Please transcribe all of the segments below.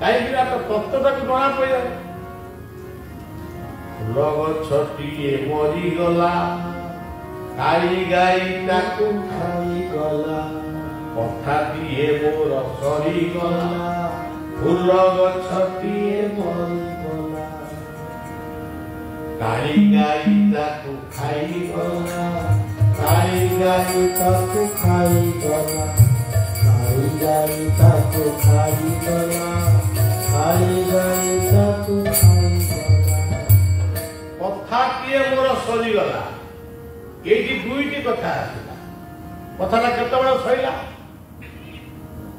कहीं तत्वटा को जना पड़ जाए फूल गछटीए मरीगला गाई गाई ताकू खाईगला कथाटीए मोर सरीगला फूल गछटीए मरीगला गाई गाई ताकू खाईगला गाई गाई ताकू खाईगला गाई गाई ताकू खाईगला गाई गाई ताकू खाईगला कथाटीए मोर सरीगला ये दुईटी कथा आसला कथाटा केतबेले सैला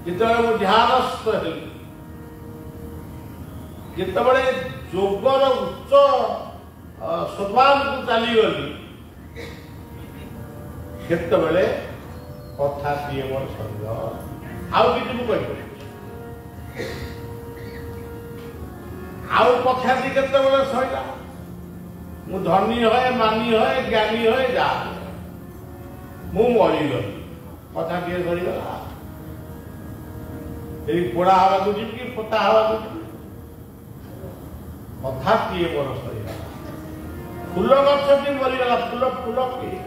जितेबाला मु ध्यानस्थ हेली जितेबाला योगर उच्च सोपान को चलीगली सेतेबेले कथाटीए मोर सरीगला आउ किसी मु कहि आउ कथाटी केतबेले सैला मु धनी है मानी है ज्ञानी है जा मु मरीगली कथा किए सरीगला पोड़ा हवा को जी कि पोता हवा को जी कथा किए मोर सरीगला फूल गछटी मरीगला फूल फूल किए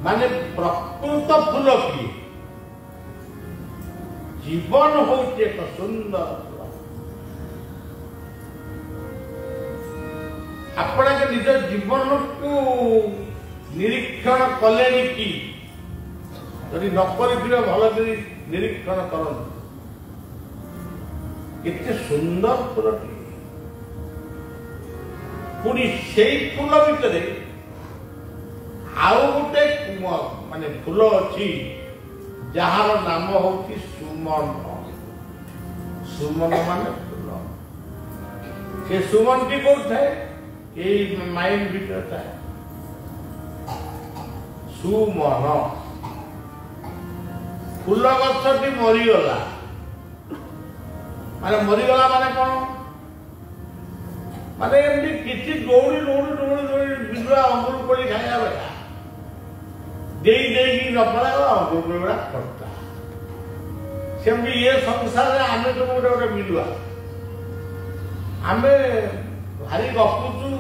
माने प्रकृत फूल किए जीवन होचे एक सुंदर आपण निज जीवन को निरीक्षण कले कि यदि नकर भल निरीक्षण कर सुंदर फूल पुणी से फूल भितर आउ गोटे माने फूल अच्छी जार नाम हूँ सुमन सुमन माने फूल से सुमन टी कौन थाए माइंड भीतर था सुमन फूल गछटी मरीगला माने मरीगला माने कौन माने एमती किसी दौड़ी दौड़ी दौड़ी दौड़ी बिलुआ अंगुर कोड़ी खाया बेटा देई न पड़ा अंगुर कोड़ी बड़ा खट्टा सेमती ये संसार में आमे तो गोटे गोटे बिलुआ आमे भारी गपुचु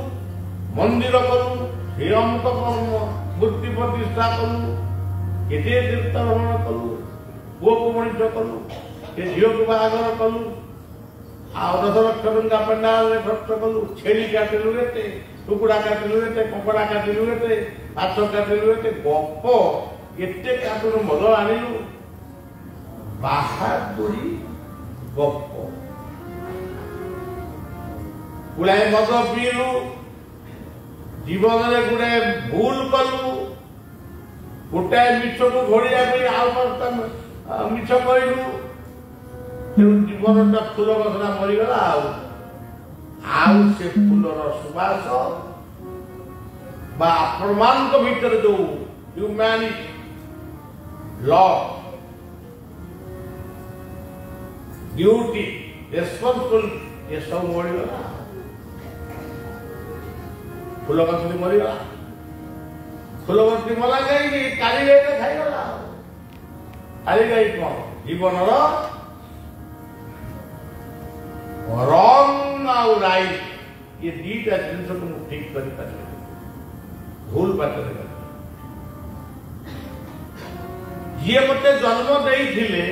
मंदिर करू हे अमुक कर्म मूर्ति प्रतिष्ठा करू केते तीर्थ भ्रमण करू पुओ को मणिष करू के झील को बाहागर करू आ 10 लाख टଙ୍କା पंडाल खर्च कलु छेली काटिलु एते टुकुड़ा काटिलु एते कपड़ा काटिलु एते माछ काटिलु एते गप एते काटुनु मद आनिलु बाहादुरी गप गुड़ाए मद पीलु जीवन में गुड़ाए भूल कलु गोटाए मिछ को घोड़िया आउ मिछ कहलु जीवन फूल गछना मरीगला आउ से फूलर सुबास बा प्रमाण भीतर जो ह्यूमैनिटी लव ड्यूटी रेस्पॉन्सिबिलिटी ये सब मरीगला फूल गछटी मरीगला फूल गछटी मला जाए काली गाई खाईगला काली गाई कौन जीवन रंग आउ राइट ये दीटा जिन को ठीक कर भूल बात ये मते जन्म देइथिले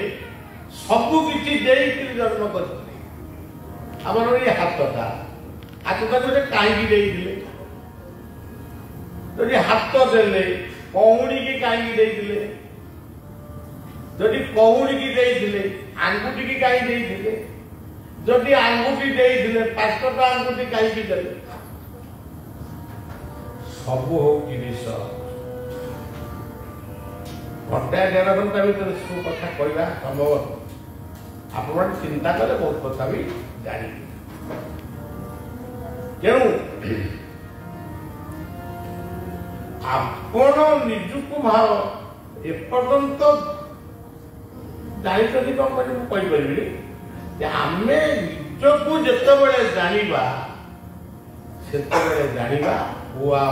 सबु किछि देइथिले जन्म करथिले हमर ये हाथटा जोटे काई देइथिले जदि हाथ देले कौड़ी की काई देइथिले जदि कौड़ी की देइथिले आंगुठी की काई देइथिले जदि आंगुठी देइथिले पांचटा आंगुठी काई देले सब हो जिनिस घंटा 1.5 घंटा भीतर सब कथा कहवा संभव आप चिंता कले बहुत कथा भी जानी तेणु आपण निजुक भाव एपर्यंत जानी कौन कहीपरि आमे निजक जिते जानिबा सेते जानिबा हुआ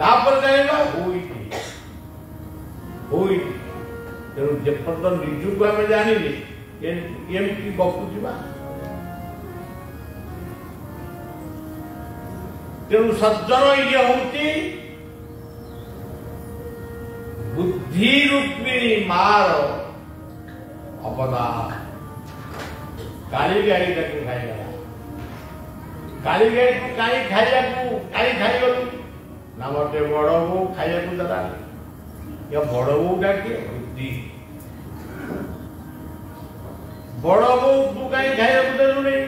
तापर जानिबा हुई ଯେପର୍ଯ୍ୟନ୍ତ ନିଜକୁ ଆମେ ଜାଣିଲେ ଏମିତି ଗପୁଥିବା। ତେଣୁ ସଜ୍ଜନ ଇଏ ହଉଛି ବୁଦ୍ଧି ରୂପିଣୀ ମାର ଅବଦାନ। କାଳି ଗାଈ ତାକୁ ଖାଇଗଲା। କାଳି ଗାଈକୁ କାହିଁ ଖାଇବାକୁ କାହିଁ ଖାଇଗଲୁ ନା ମତେ ବଡ ବୋଉ ଖାଇବାକୁ ଦେଲା। ବଡ ବୋଉଟା କିଏ? ବୁଦ୍ଧି। ବଡ ବୋଉ ତୁ କାହିଁ ଖାଇବାକୁ ଦେଲୁନି?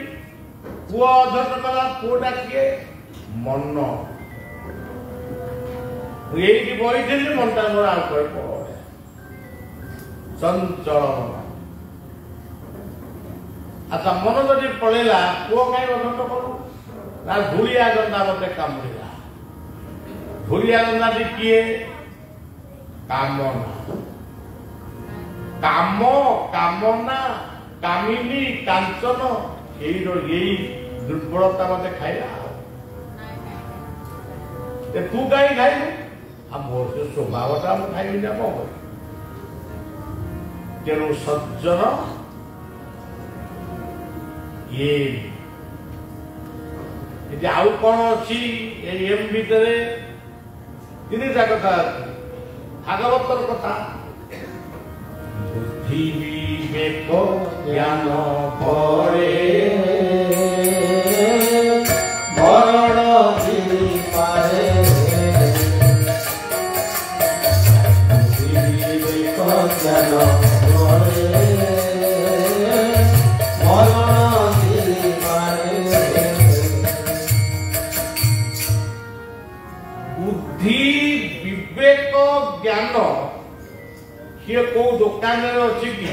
ପୁଅ ଅଧର୍ମ କଲା। ପୁଅଟା କିଏ? ମନ। ଏଇଠି ବହିଥିଲି ମନଟା ମୋର ଆଉ କହି ପଡ ଚଞ୍ଚଳ ମନ। ଆଚ୍ଛା ମନ ଯଦି ପଳେଇଲା ପୁଅ କାହିଁ ଅଧର୍ମ କଲୁ ନା ଧୂଳିଆ ଗନ୍ଦା ମତେ କାମୁଡ଼ିଲା। ଧୂଳିଆ ଗନ୍ଦାଟି କିଏ? କାମନା। କାମ କାମନା କାମିନୀ କାଞ୍ଚନ ଏଇ ଦୁର୍ବଳତା ମତେ ଖାଇଲା। ତୁ କାହିଁ ଖାଇବୁ? ଆଉ ମୋର ସେ ସ୍ୱଭାବଟା ମୁଁ ଖାଇବି ନା କଣ କରିବି? ତେଣୁ ସଜ୍ଜନ ଏଠି ଆଉ କଣ ଅଛି ଏଇ ଏମ୍ ଭିତରେ? ତିନିଟା କଥା ଅଛି। ଭାଗବତର କଥା ବୁଦ୍ଧି ବିବେକ ଜ୍ଞାନ ପରେ ମରଣ ପାରେ ବୁଦ୍ଧି ବିବେକ ଜ୍ଞାନ ପରେ ମରଣ ପାରେ। ବୁଦ୍ଧି ବିବେକ ଜ୍ଞାନ କିଏ କୋଉ ଦୋକାନରେ ଅଛି କି?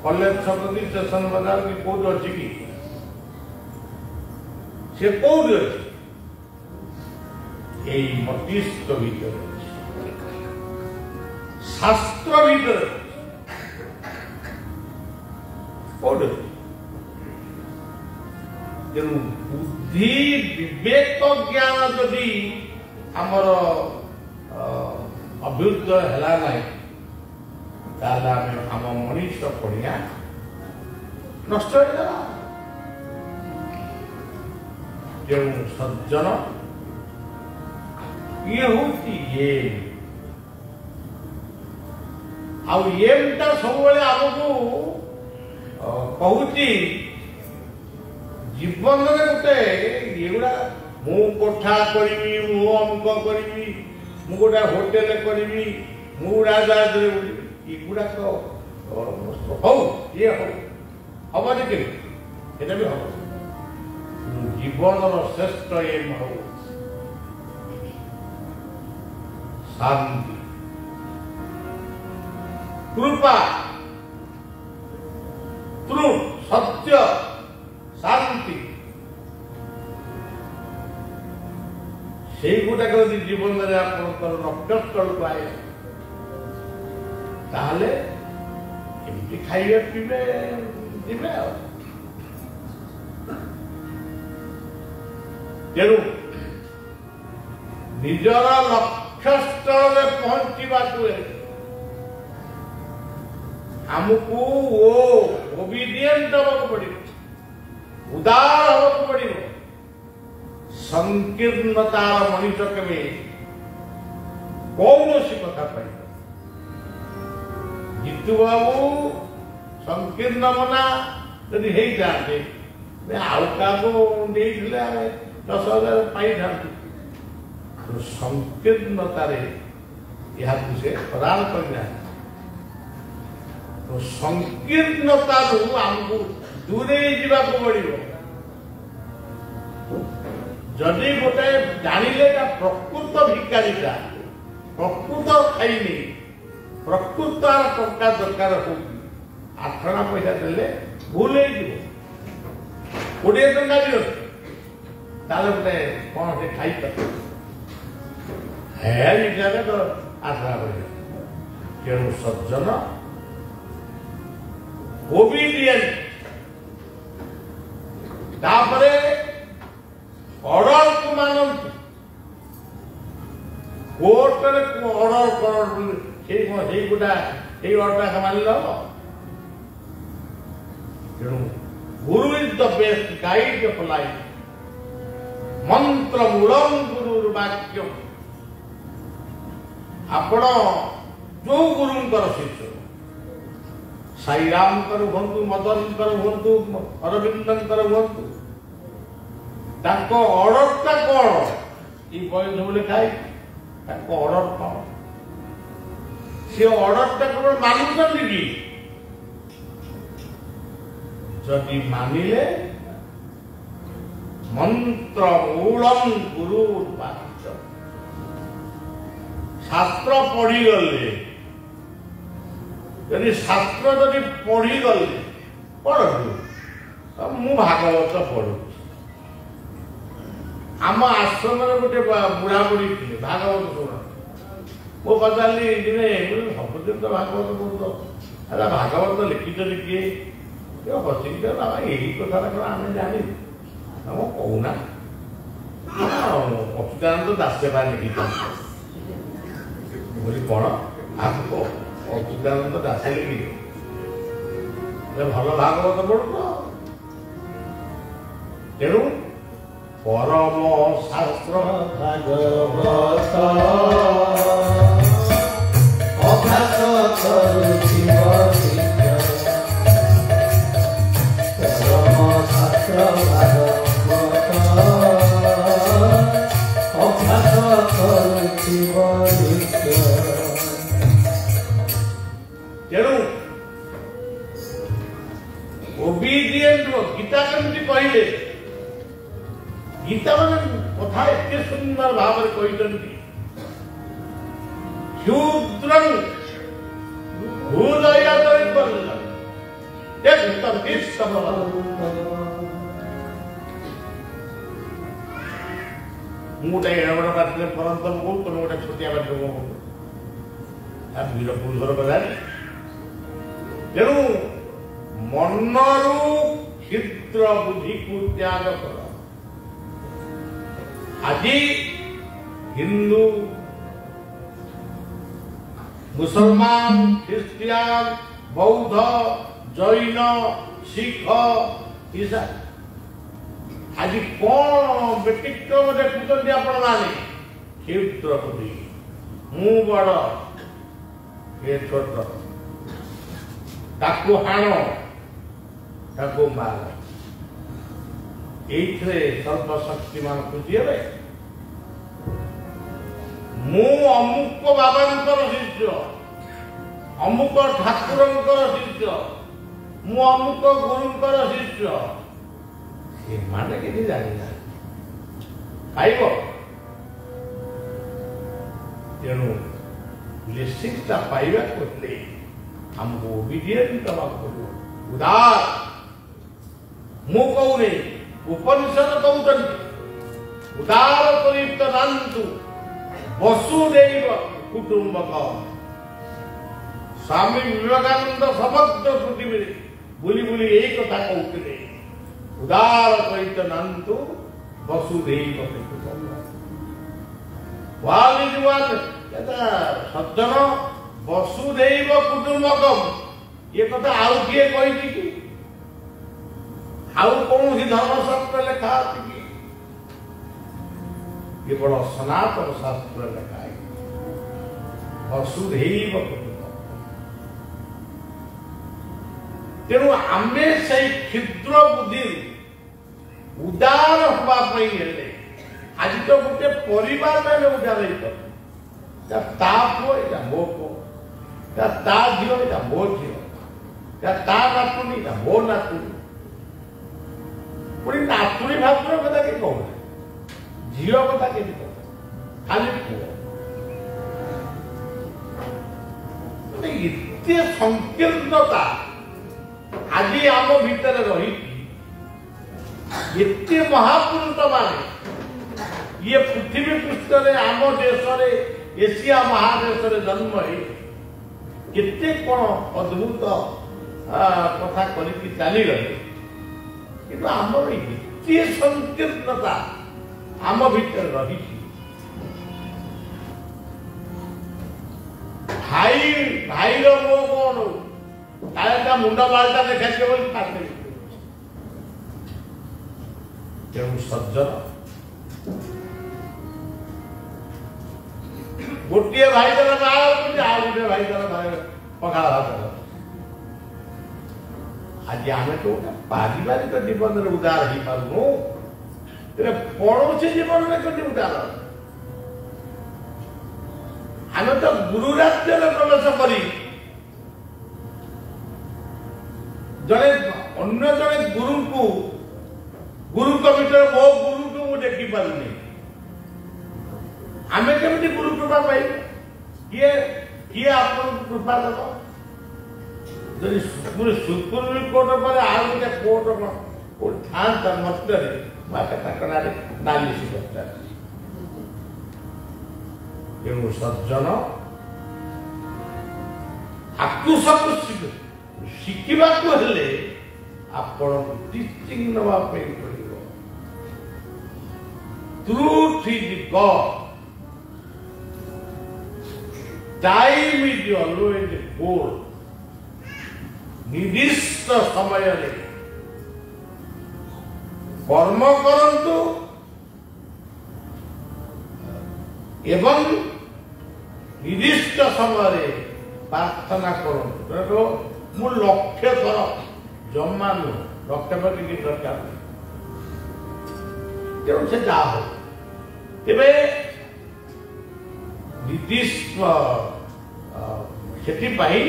କଲେଜ ଛକୀ ଷ୍ଟେସନ ବଜାର କି କୋଉଠି ଅଛି କି? ସେ କୋଉଠି ଅଛି? ଏଇ ମସ୍ତିଷ୍କ ଭିତରେ ଅଛି, ଶାସ୍ତ୍ର ଭିତରେ ଅଛି। କୋଉଠି ଅଛି? ତେଣୁ ବୁଦ୍ଧି ବିବେକ ଜ୍ଞାନ ଯଦି ଆମର ଅଭ୍ୟୁଦୟ ହେଲା ନାହିଁ ତାହେଲେ ଆମେ ଆମ ମଣିଷ ପଡ଼ିଆ ନଷ୍ଟ ହେଇଗଲା। ତେଣୁ ସଜ୍ଜନ ଇଏ ହଉଛି ଆଉ ଏମଟା ସବୁବେଳେ ଆମକୁ କହୁଛି ଜୀବନରେ ଗୋଟେ ଏଗୁଡା ମୁଁ କୋଠା କରିବି, ମୁଁ ଅଙ୍କ କରିବି, ମୁଁ ଗୋଟେ ହୋଟେଲ କରିବି, ମୁଁ ଉଡ଼ାଜାହାଜରେ ଉଡ଼ିବି, ଏଗୁଡାକ ହଉ ଇଏ ହଉ ହବନି କେମିତି? ଏଟା ବି ହବ। ଜୀବନର ଶ୍ରେଷ୍ଠ ଏମ୍ ହଉ ଶାନ୍ତି, କୃପା, ସତ୍ୟ, ଶାନ୍ତି। ସେଇଗୁଡାକ ଯଦି ଜୀବନରେ ଆପଣଙ୍କର ଲକ୍ଷ୍ୟସ୍ଥଳକୁ ଆଏ ତାହେଲେ ଏମିତି ଖାଇବେ ପିଇବେ ଯିବେ ଆଉ। ତେଣୁ ନିଜର ଲକ୍ଷ୍ୟସ୍ଥଳରେ ପହଞ୍ଚିବାକୁ ଆମକୁ ଓବିଡିଏଣ୍ଟ ହେବାକୁ ପଡିବ, ଉଦାର ହେବାକୁ ପଡିବ। ସଂକୀର୍ଣ୍ଣତାର ମଣିଷ କେବେ କୌଣସି କଥା ପାଇବ। ଜିତୁ ବାବୁ ସଂକୀର୍ଣ୍ଣ ମନା ଯଦି ହେଇଥାନ୍ତେ ଆଉ କାହାକୁ ଦେଇଥିଲେ ଆମେ 10,000 ପାଇଥାନ୍ତୁ। ସଂକୀର୍ଣ୍ଣତାରେ ଏହାକୁ ସେ ପ୍ରଦାନ କରିନାହାନ୍ତି। ସଂକୀର୍ଣ୍ଣତାରୁ ଆମକୁ ଦୂରେଇ ଯିବାକୁ ପଡିବ। ଯଦି ଗୋଟେ ଜାଣିଲେ ପ୍ରକୃତ ଭିକାରୀଟା, ପ୍ରକୃତ ଖାଇନି, ପ୍ରକୃତ ଟଙ୍କା ଦରକାର ହଉଛି, 8 ଅଣା ପଇସା ଦେଲେ ଭୁଲ ହେଇଯିବ। 20 ଟଙ୍କା ଦିଅନ୍ତୁ ତାହେଲେ ଗୋଟେ କଣ ସେ ଖାଇପାରିବ? ହିସାବରେ ତ ଆଶା କରିବ। ତେଣୁ ସଜ୍ଜନ ଓବିଡିଏଣ୍ଟ, ତାପରେ ଅର୍ଡରକୁ ମାନନ୍ତୁ। କୋର୍ଟରେ ଅର୍ଡର गोटा ये अटा मानिल हम तेणु गुरु is the best guide of life मंत्र मूलम गुरु वाक्य आपण जो गुरुंकर शिष्य साईराम हूँ मदनकर हूँ अरविंदर हूँ अर्डरटा कौन ये बयस लिखाई अर्डर कौन सी अर्डरटा केवल मानुंट कि जदि मानिले मंत्र मूलम गुरु वाक्य शास्त्र पढ़ी गले यदि शास्त्र जदि पढ़ी गले पढ़ू मु भागवत पढ़ू आम आश्रम गोटे बुढ़ा बुढ़ी थे भागवत शुण मो पचारि दिने सबुदिन तो भागवत पढ़ू अरे भागवत लिखिछन किए बसिक यही कथा आम जानी कहूना अच्युतानंद दास लिखी बोली कौन आपको अच्युतानंद दास लिखी भल भागवत पढ़ु तेणु परम शास्त्र भागवत अभ्यास करुथिब परम शास्त्र भागवत अभ्यास करुथिब तेणु ओबीडिएंट गीता केमती कहले गीता मान कथा एत सुंदर भाव कहते क्षुद्र हृदय गोटे एड़बड़ पार्टी परंतम को तुम गोटे छोटिया पार्टी वीर पुरुषर कथा तेणु मनरु क्षुद्र बुद्धि को त्याग कर आज हिंदू मुसलमान ख्रिस्टियान बौद्ध जैन सिख ईसाई आज कौन व्यतिक्रम देखुं आपण माने क्षुद्र बुद्धि मु बड़ ये छोट ताकू हाण ताकू मार ये सर्वशक्तिमान खुशी हे मु अमुक बाबांकर शिष्य अमुक ठाकुरंकर शिष्य मु अमुक गुरुंकर शिष्य से माने कि जानी खाइब तेणु ब्लेसिंगटा पाइबा को हमको ओबीडिएंट हवा पड़ो उदार मु कहूनी उपनिषद कहते उदार तरीत नान्तु वसुदैव कुटुंबकम स्वामी विवेकानंद समग्र पृथ्वी बुली बुली यही कथा कहते उदार तरीत नान्तु वसुदैव कुटुंबकम सज्जन वसुदैव कुटुंबकम ये कथा आउ किए कही कि आउ कौन धर्मशास्त्र लिखा कि केवल सनातन शास्त्र लिखा है वसुधैव कुटुंबकम तेणु आमे से क्षुद्र बुद्धि उदार होगापी आज तो गोटे परिवार में उदार ता पुओ या मो पुओ ता झील या मो झील ता नातुणी या मो नातुणी पुणी नातुणी भातुर कथा कि कहूना झील कथा कि खाली पुओ एते संकीर्णता आज आम भितर रही एते महापुरुष माने ये पृथ्वी पृष्ठ रे आम देश रे एशिया महादेश रे जन्म है केते कोन अद्भुत कथा करी चली गले कि आमर ये संकीर्णता आम भीतर रही भाई ଭାଇର ମୋ କଣ କାଳେ ତା ମୁଣ୍ଡ ବାଳଟା ଦେଖାଯିବ ବୋଲି କାଟିଦେବି। ତେଣୁ ସଜ୍ଜନ ଗୋଟିଏ ଭାଇ ତାର ବାହା କରୁଛି, ଆଉ ଗୋଟିଏ ଭାଇ ତାର ପଖାଳ ଭାତ। ଆଜି ଆମେ ତ ଗୋଟେ ପାରିବାରିକ ଜୀବନରେ ଉଦାର ହେଇପାରୁନୁ, ତେବେ ପଡ଼ୋଶୀ ଜୀବନରେ କେମିତି ଉଦାର? ଆମେ ତ ଗୁରୁ ରାଜ୍ୟରେ ପ୍ରବେଶ କରି ଜଣେ ଅନ୍ୟ ଜଣେ ଗୁରୁଙ୍କୁ ଗୁରୁଙ୍କ ଭିତରେ ମୋ ଗୁରୁଙ୍କୁ ମୁଁ ଦେଖିପାରୁନି। ଆମେ କେମିତି ଗୁରୁ କୃପା ପାଇବୁ? କିଏ କିଏ ଆପଣଙ୍କୁ କୃପା ଦେବ? ଯଦି ସୁପ୍ରିମ କୋର୍ଟ ପରେ ଆଉ ଗୋଟେ କୋର୍ଟ ଥାନ୍ତା ମଧ୍ୟରେ ତାଙ୍କ ନାଁରେ ନାଲିଶ କରିଥାନ୍ତି। ତେଣୁ ସଜ୍ଜନ ଆକୁ ସବୁ ଶିଖିବାକୁ ହେଲେ ଆପଣଙ୍କୁ ଟିଚିଂ ନେବା ପାଇଁ ପଡ଼ିବ। Truth is god, time is always gold. ନିର୍ଦ୍ଦିଷ୍ଟ ସମୟରେ କର୍ମ କରନ୍ତୁ ଏବଂ ନିର୍ଦ୍ଦିଷ୍ଟ ସମୟରେ ପ୍ରାର୍ଥନା କରନ୍ତୁ। ମୁଁ ଲକ୍ଷ୍ୟ ଥର ଜମା ନୁହଁ, ଲକ୍ଷ୍ୟ ପରେ କିଛି ଦରକାର ନାହିଁ। ତେଣୁ ସେ ଯାହା ହଉ, ତେବେ ନିର୍ଦ୍ଦିଷ୍ଟ ସେଥିପାଇଁ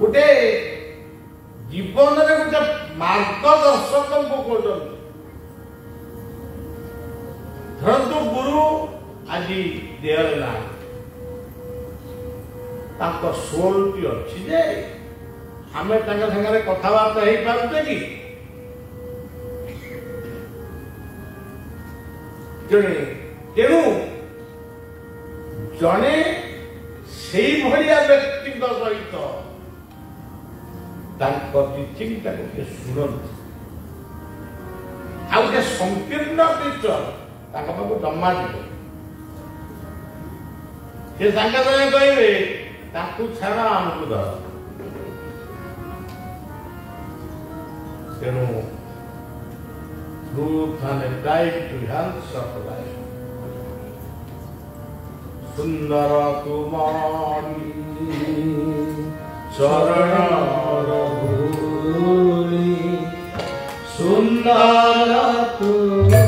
ଗୋଟେ ଜୀବନରେ ଗୋଟେ ମାର୍ଗଦର୍ଶକଙ୍କୁ କହୁଛନ୍ତି। ଧରନ୍ତୁ ଗୁରୁ ଆଜି ଦେହରେ ନାହିଁ, ତାଙ୍କ ସୋଲଟି ଅଛି ଯେ ଆମେ ତାଙ୍କ ସାଙ୍ଗରେ କଥାବାର୍ତ୍ତା ହେଇପାରୁଛେ କି? ତେଣୁ ଜଣେ ସେଇଭଳିଆ ବ୍ୟକ୍ତିଙ୍କ ସହିତ ତାଙ୍କ ଟିଚିଂଟାକୁ ଟିକେ ଶୁଣନ୍ତୁ। ଆଉ ଗୋଟେ ସଂକୀର୍ଣ୍ଣ ଟିଚର ତାଙ୍କ ପାଖକୁ ଜମା ଯିବ, ସେ ସାଙ୍ଗେ ସାଙ୍ଗେ କହିବେ ତାକୁ ଛାଡ଼ ଆମକୁ ଧର। ତେଣୁ truth and a guide to health of life. ସୁନ୍ଦର ତୁମରି ଚରଣ ଧୂଳି, ସୁନ୍ଦର ତୁମରି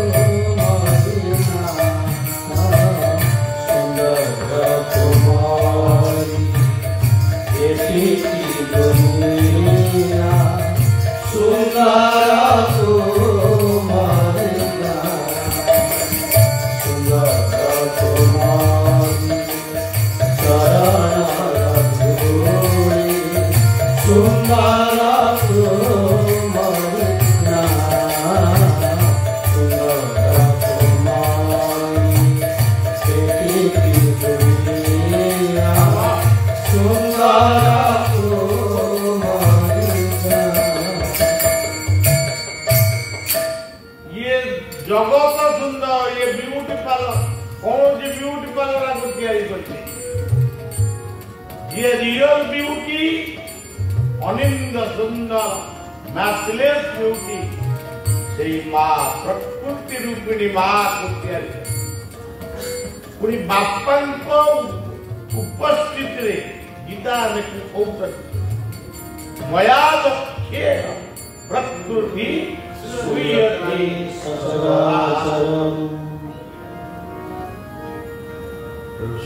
ସୁନ୍ଦର ତୁମରି ଏଠିକି ଦୁନିଆ, ସୁନ୍ଦର ତୁମରି ସୁନ୍ଦର ତୁମରି ଚରଣ ଧୂଳି, ସୁନ୍ଦର ତୁମରି ସୁନ୍ଦର ତୁମରି ଏଠିକି ଦୁନିଆ, ସୁନ୍ଦର ଜଗତ ସୁନ୍ଦର, ଇଏ ବିୟୁଟି ପାର୍ଲର କୌଣସି ବିୟୁଟି ପାର୍ଲର ଆକୁ ତିଆରି କରିছে। ଇଏ ରିଅଲ ବିୟୁଟି, ଅନିନ୍ଦ ସୁନ୍ଦର ମ୍ୟାଚଲେସ୍ ବିୟୁଟି ସେଇ ମା ପ୍ରକୃତି ରୂପିଣୀ ମାକୁ ତିଆରି କରିছে। ପୁଣି ବାପାଙ୍କ ଉପସ୍ଥିତିରେ ଗୀତା କହୁଛନ୍ତି ମୟା ଲକ୍ଷ୍ୟେ ପ୍ରକୃତି ସୁୟତି ସଚରାଚରମ୍।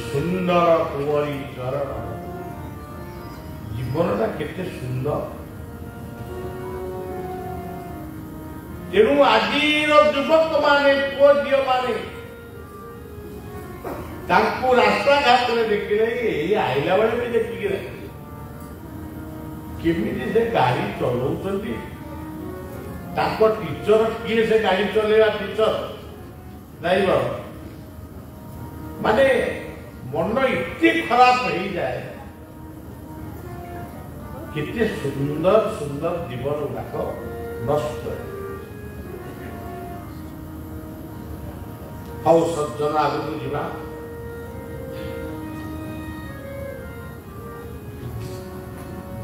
ସୁନ୍ଦର ତୁମରି ଚରଣ, ଜୀବନଟା କେତେ ସୁନ୍ଦର। ତେଣୁ ଆଜିର ଯୁବକ ମାନେ, ପୁଅ ଝିଅ ମାନେ ତାଙ୍କୁ ରାସ୍ତାଘାଟରେ ଦେଖିଲେ, ଏଇ ଆଇଲା ବେଳେ ବି ଦେଖିକି କେମିତି ସେ ଗାଡି ଚଲାଉଛନ୍ତି, ତାଙ୍କ ଟିଚର କିଏ, ସେ ଗାଡି ଚଲେଇବା ଟିଚର ଡ୍ରାଇଭର, ମାନେ ମନ ଏତେ ଖରାପ ହେଇଯାଏ। କେତେ ସୁନ୍ଦର ସୁନ୍ଦର ଜୀବନ ଗୁଡାକ ନଷ୍ଟ। ହଉ ସଜ୍ଜନ, ଆଗକୁ ଯିବା।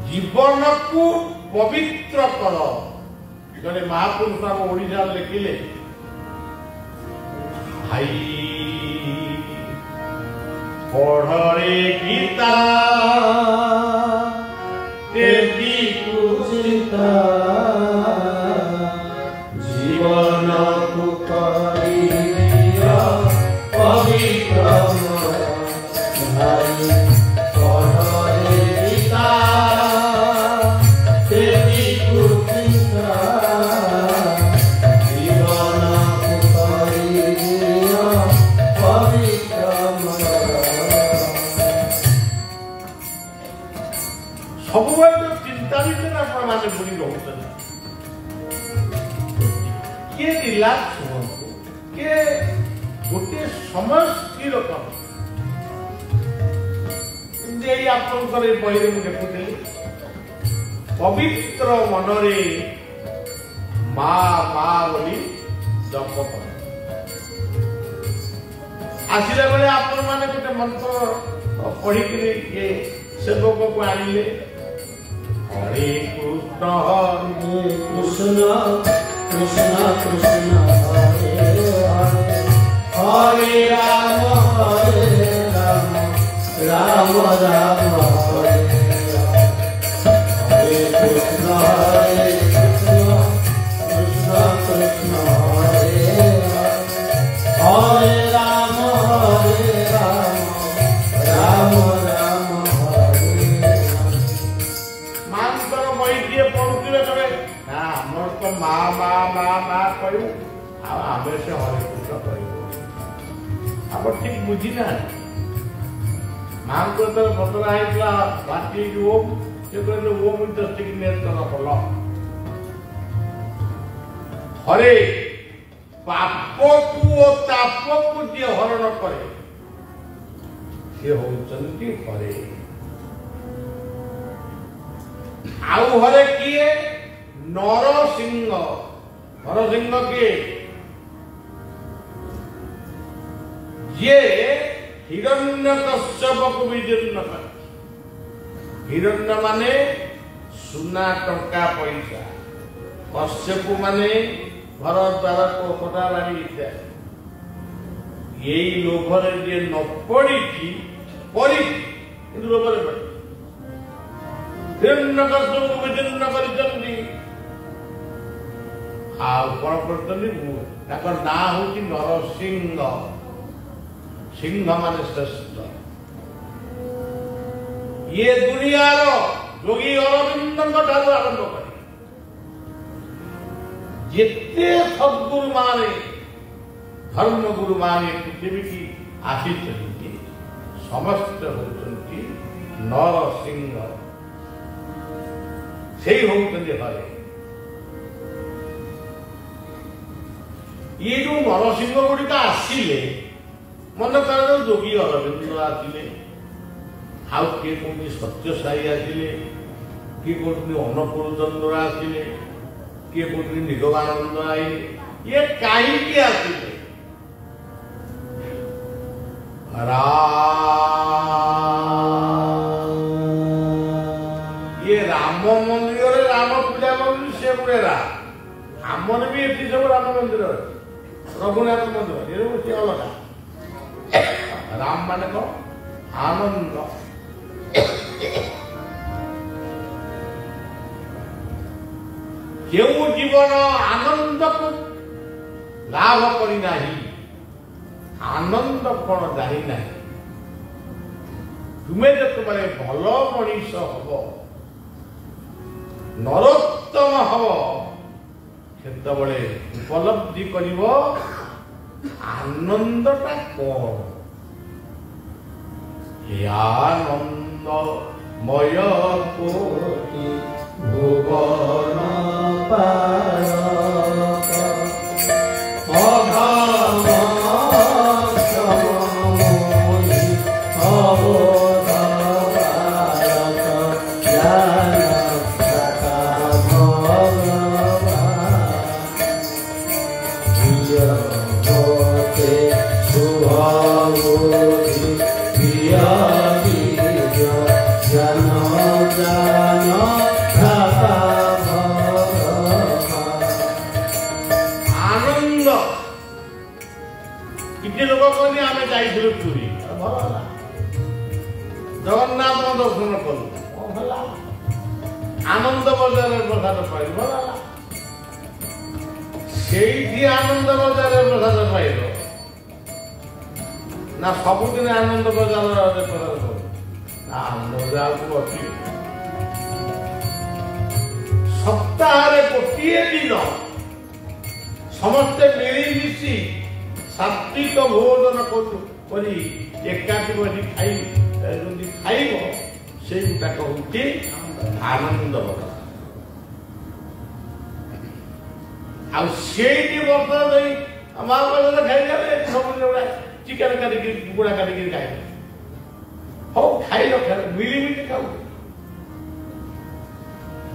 जीवन को पवित्र कर जड़े महापुरुष आम ओडिशा लिखिले भाई पढ़े गीता तेरी पूजिता जीवन को करिया पवित्र भाई पढ़े गीता तेरी पूजिता जीवन को करिया पवित्र सबुबले तो चिंता भितर आपण माने बुड़ी रहउछन के रिलैक्स हुअन्तु के गोटे समय स्थिर कर जे आपनकर बहिरे मु देखुଥିଲି पवित्र मनरे मा मा बोली जप कर आसिला बेले आपण माने गोटे मंत्र पढ़ी के सेवक को आनिले हरे कृष्ण कृष्ण कृष्ण कृष्ण हरे हरे हरे राम राम राम हरे हरे कृष्ण कृष्ण कृष्ण हरे हरे राम राम राम हरे मानकर वैद्य पढ़ुले करे ना हमर तो मा मा मा मा कहू आमे से हरे कृष्ण कहू अब ठीक बुझी ना मां को तो बतरा है बाकी ओम ये कहले ओम इंटरेस्टिंग नेस करना पड़ला हरे पाप को ताप को जे हरण करे से होचंती हरे आउ हरे किए नरसिंह नरसिंह के ये हिरण्यकश्यप को विदीर्ण कर हिरण्य माने सुना टंका पैसा कश्यप माने घर द्वार को कोटा बाड़ी इत्यादि यही लोभरे जे न पड़ी पड़ी किंतु लोभरे पड़ी हिरण्यकश्यप को विदीर्ण करिसंती आ कोन करतनी ताकर ना होची नरसिंह सिंह माने श्रेष्ठ ये दुनिया रो योगी अरविंद ठाकुर आरंभ करे जिते सद्गुरु माने धर्म गुरु माने पृथ्वी की आशीष चलती समस्त होती नरसिंह से होते हरे ये जो नरसिंह गुड़िका आसिले मन कर जोगी अरविंद आसिले आउ किए कौन सत्य साई आसिले किए कौन अन्नपूर्ण चंद्र आसिले किए कौन निगमानंद आइले ये कहीं आसिले ये राम मंदिर राम पूजा कर से गुड़े आमर भी ये सब राम मंदिर रघुनाथ मंदिर ये हूँ अलग राम माने को आनंद जो जीवन आनंद को लाभ करी नहीं आनंद कौन जानी ना तुम्हें जो तुम्हारे भल मनीष हम नरोत्तम हम से उपलब्धि कर आनंदटा कौन हे आनंदमय कोटि भुवन पारक अघमोहि अबोध पारक ज्ञानदाता भगवान होते शुभबुद्धि प्रिय जन जान କିଛି ଲୋକ କହିଲେ ଆମେ ଯାଇଥିଲୁ ପୁରୀ ଭଲ ହେଲା ଜଗନ୍ନାଥଙ୍କ ଦର୍ଶନ କଲୁ ଭଲ ହେଲା ଆନନ୍ଦ ବଜାରରେ ପ୍ରସାଦ ପାଇଲୁ ଭଲ ହେଲା ସେଇଠି ଆନନ୍ଦ ବଜାରରେ ପ୍ରସାଦ ପାଇଲ ନା ସବୁଦିନ ଆନନ୍ଦ ବଜାରରେ ପ୍ରସାଦ ପାଇଲ ନା ଆନନ୍ଦ ବଜାରକୁ ଅଛି ସପ୍ତାହରେ ଗୋଟିଏ ଦିନ ସମସ୍ତେ ମିଳିମିଶି ସାତ୍ବିକ ଭୋଜନ କରି ଏକାଠି ବସି ଯଦି ଖାଇବ ସେଇଗୁଟାକ ହଉଛି ଆନନ୍ଦ ବଜାର ଆଉ ସେଇଠି ବର୍ଷ ଦେଇ ମହାପ୍ରସାଦ ଖାଇଦେଲେ ସବୁ ଚିକେନ କାଟିକି କୁକୁଡ଼ା କାଟିକି ଖାଇଲେ ହଉ ଖାଇଲ ଖାଇଲ ମିଳିମିଶି ଖାଉ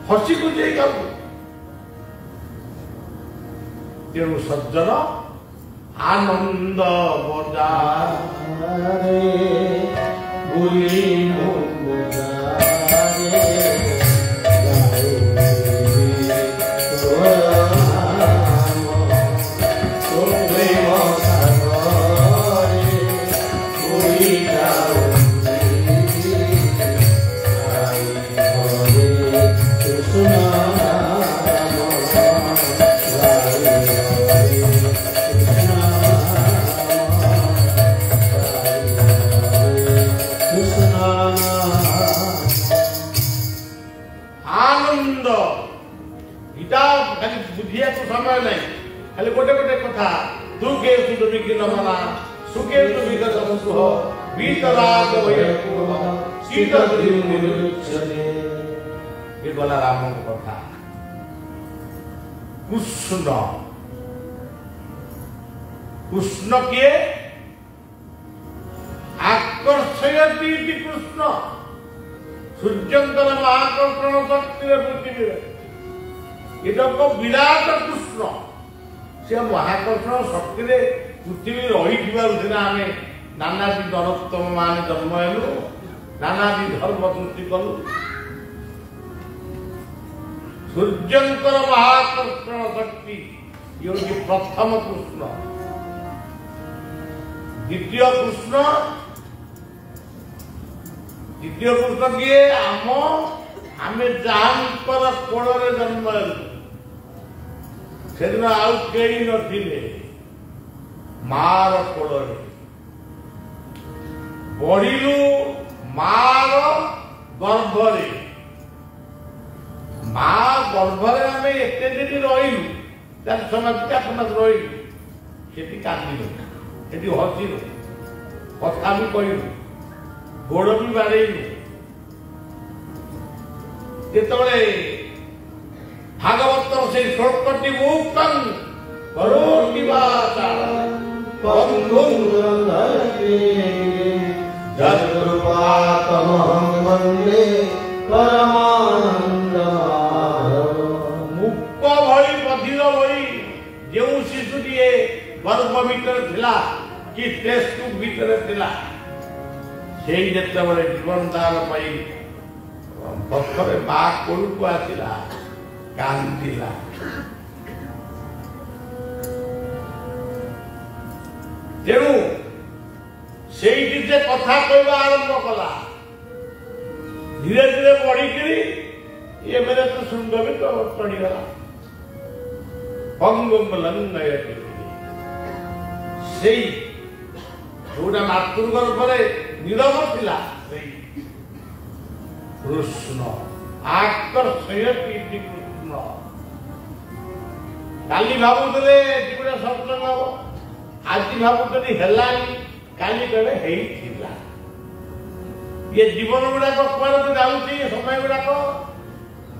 ହସି ଖୁସି ଖାଉ ତେଣୁ ସଜ୍ଜନ ଆନନ୍ଦ ବଜାରେ ବୁଲି समय नहीं खाली गोटे गोटे कथा दुखे सुख विघ्न मना सुखे विगत सुख बीतराग शीत ये गला राम कथा कृष्ण कृष्ण किए आकर्षयति कृष्ण सूर्यंकर महाकर्षण शक्ति पृथ्वी এটা তো বিরাট কৃষ্ণ সে মহাকর্ষণ শক্তিরে পৃথিবী রহিଥିବାରୁ ସିନା ଆମେ ନାନାଦି ଦରୋତ୍ତମ ମାନେ ଜନ୍ମ ହେଲୁ ନାନାଦି ଧର୍ମ ସୃଷ୍ଟି କଲୁ ସୂର୍ଯ୍ୟଙ୍କର ମହାକର୍ଷଣ ଶକ୍ତି ଇଏ ହେଉଛି ପ୍ରଥମ କୃଷ୍ଣ ଦ୍ୱିତୀୟ କୃଷ୍ଣ କିଏ ଆମେ ଯାହାଙ୍କର କୋଳରେ ଜନ୍ମ ହେଲୁ ସେଦିନ ଆଉ କେହି ନଥିଲେ ମାର କୋଳରେ ବଢିଲୁ ମାର ଗର୍ଭରେ ମା ଗର୍ଭରେ ଆମେ ଏତେ ଦିନ ରହିଲୁ 4 ମାସ 8 ମାସ ରହିଲୁ ସେଠି କାନ୍ଦିଲୁ ସେଠି ହସିଲୁ କଥା ବି କହିଲୁ ଗୋଡ଼ ବି ବାଡ଼େଇଲୁ ଯେତେବେଳେ ଭାଗବତ ସେଇ ଶ୍ଲୋକଟି ମୁକ୍ତଂ କରୋତି ବାଚା ବନ୍ଧୁଂ ଯତ୍କୃପାତମହଂ ବନ୍ଦେ ପରମାନନ୍ଦ ମୁକ୍ତ ଭଳି ବଧିର ଭଳି ଯେଉଁ ଶିଶୁଟିଏ ଗର୍ଭ ଭିତରେ ଥିଲା କି ଟେଷ୍ଟ ଟ୍ୟୁବ୍ ଭିତରେ ଥିଲା ସେଇ ଯେତେବେଳେ ଜୀବନ ଦାନ ପାଇଁ ପଥରେ ମା କୋଳକୁ ଆସିଲା କାନ୍ଦିଲା ତେଣୁ ସେଇଠି ସେ କଥା କହିବା ଆରମ୍ଭ କଲା ଧୀରେ ଧୀରେ ବଢିକିରି ଏମାନେ ତ ଶୃଙ୍ଗ ବି ଚଢିଗଲା ସେଇ ଯୋଉଟା ମାତୃଗର୍ଭରେ ନୀରବ ଥିଲା ସେଇ କୃଷ୍ଣ ଆକର୍ଷୟତି କୃଷ୍ଣ କାଲି ଭାବୁଥିଲେ ଗୋଟେ ସତ୍ସଙ୍ଗ ହବ ଆଜି ଭାବୁଛନ୍ତି ହେଲାନି କାଲି କେବେ ହେଇଥିଲା ये जीवन गुड़ाक कुआड़े जाऊँगी समय गुड़ाक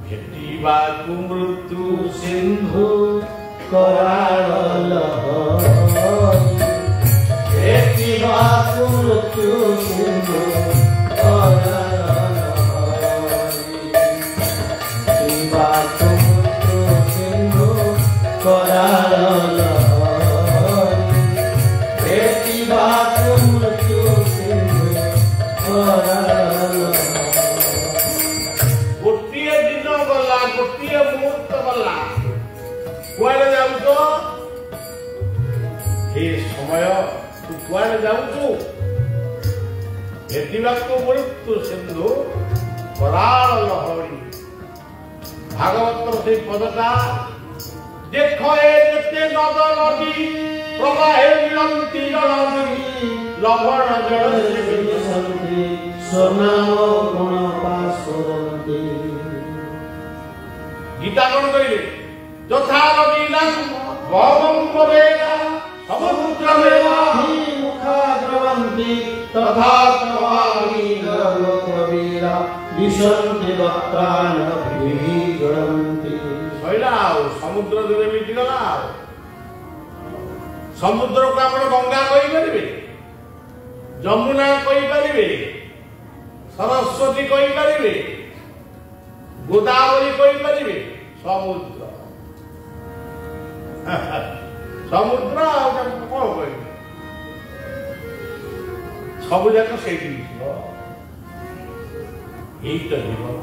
भेटिबाकु मृत्यु सिंधु कराल भेटिबाकु मृत्यु सिंधु कराल भेटिबाकु मृत्यु सिंधु कराल भेटिबाकु मृत्यु सिंधु गोटे दिन गला गोटे मुहूर्त गला कुआड़े जाऊ तो ये समय ତୁ କୁଆଡେ ଯାଉଛୁ? ଭେଟିବାକୁ ମୃତ୍ୟୁ ସିନ୍ଧୁ କରାଳ ଲହରୀ। ଭାଗବତର ସେଇ ପଦଟା ଦେଖ ଏ ଯେତେ ନଦ ନଦୀ ପ୍ରବାହେ ମିଳନ୍ତି ଜଳଧରି ଲବଣ ଜଳ ଗୀତା କଣ କହିଲେ? ଯଥା ନଦୀ ସମୁଦ୍ର ତଥା କହିଲା ଆଉ ସମୁଦ୍ର ଦୂରେ ମିଟିଗଲା। ଆଉ ସମୁଦ୍ରକୁ ଆପଣ ଗଙ୍ଗା କହିପାରିବେ, ଯମୁନା କହିପାରିବେ, ସରସ୍ୱତୀ କହିପାରିବେ, ଗୋଦାବରୀ କହିପାରିବେ? ସମୁଦ୍ର ସମୁଦ୍ର ଆଉ ତାକୁ କଣ କହିବେ? ସବୁ ଯାକ ସେଇଠି ମିଶିବ। ଏଇ ତ ଜୀବନ,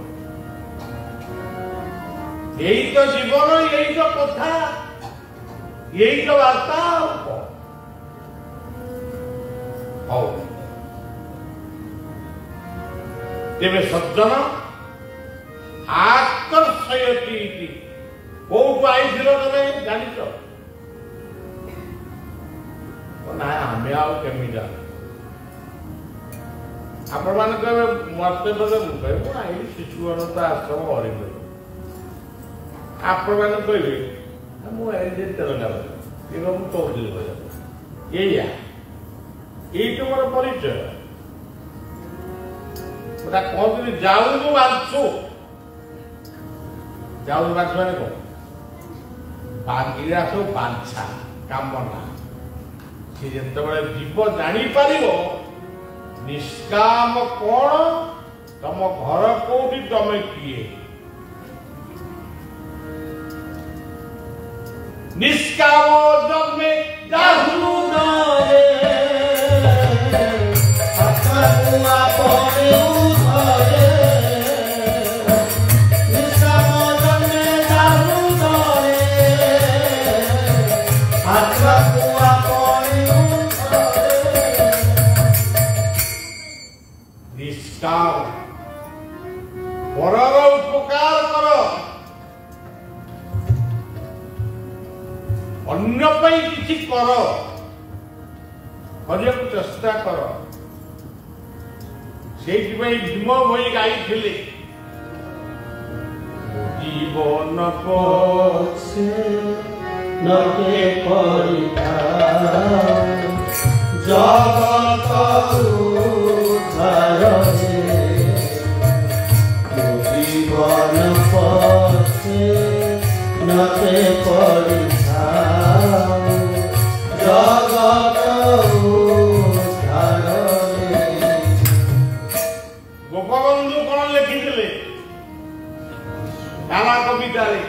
ଏଇ ତ ଜୀବନ, ଏଇ ତ କଥା, ଏଇ ତ ବାର୍ତ୍ତା। ଆଉ କଣ? ହଉ, ତେବେ ସଜ୍ଜନ ଆକର୍ଷୟତି କୋଉଠୁ ଆଇଥିଲ ତମେ ଜାଣିଛ? ନା ଆମେ ଆଉ କେମିତି ଆପଣ ମାନେ କହିବେ ମତେ ବୋଧେ ମୁଁ କହିବି ମୁଁ ଆଇଲି ଶିଶୁ ଅନନ୍ତ ଆଶ୍ରମ ହରିପୁର। ଆପଣ ମାନେ କହିବେ ମୁଁ ଆଇଲି ତେଲଙ୍ଗା ଏବେ ମୁଁ ଚୌଧୁରୀ କହିବ ଏଇଆ, ଏଇଠି ମୋର ପରିଚୟ। ଗୋଟା କହନ୍ତି ଯାଉନୁ ବାଞ୍ଚୁ। ଯାଉନୁ ବାଞ୍ଚୁ ମାନେ କଣ? ବାଙ୍ଗିରା ସବୁ ବାଞ୍ଛା କାମନା। ସେ ଯେତେବେଳେ ଯିବ ଜାଣିପାରିବ ନିଷ୍କାମ କଣ, ତମ ଘର କୋଉଠି, ତମେ କିଏ। ନିଷ୍କାମ ଜନ୍ମେ ଯାହୁନୁ ପରର ଉପକାର କର, ଅନ୍ୟ ପାଇଁ କିଛି କର, କରିବାକୁ ଚେଷ୍ଟା କର। ସେଇଥିପାଇଁ ଭୀମ ଭୋଇ ଗାଇଥିଲେ ଜୀବନ ନକେ ଜଗତ জীবন পথে নতে পরিধান জগত গোপবন্ধু কোন লেখিଥିଲେ কালা কবিতারে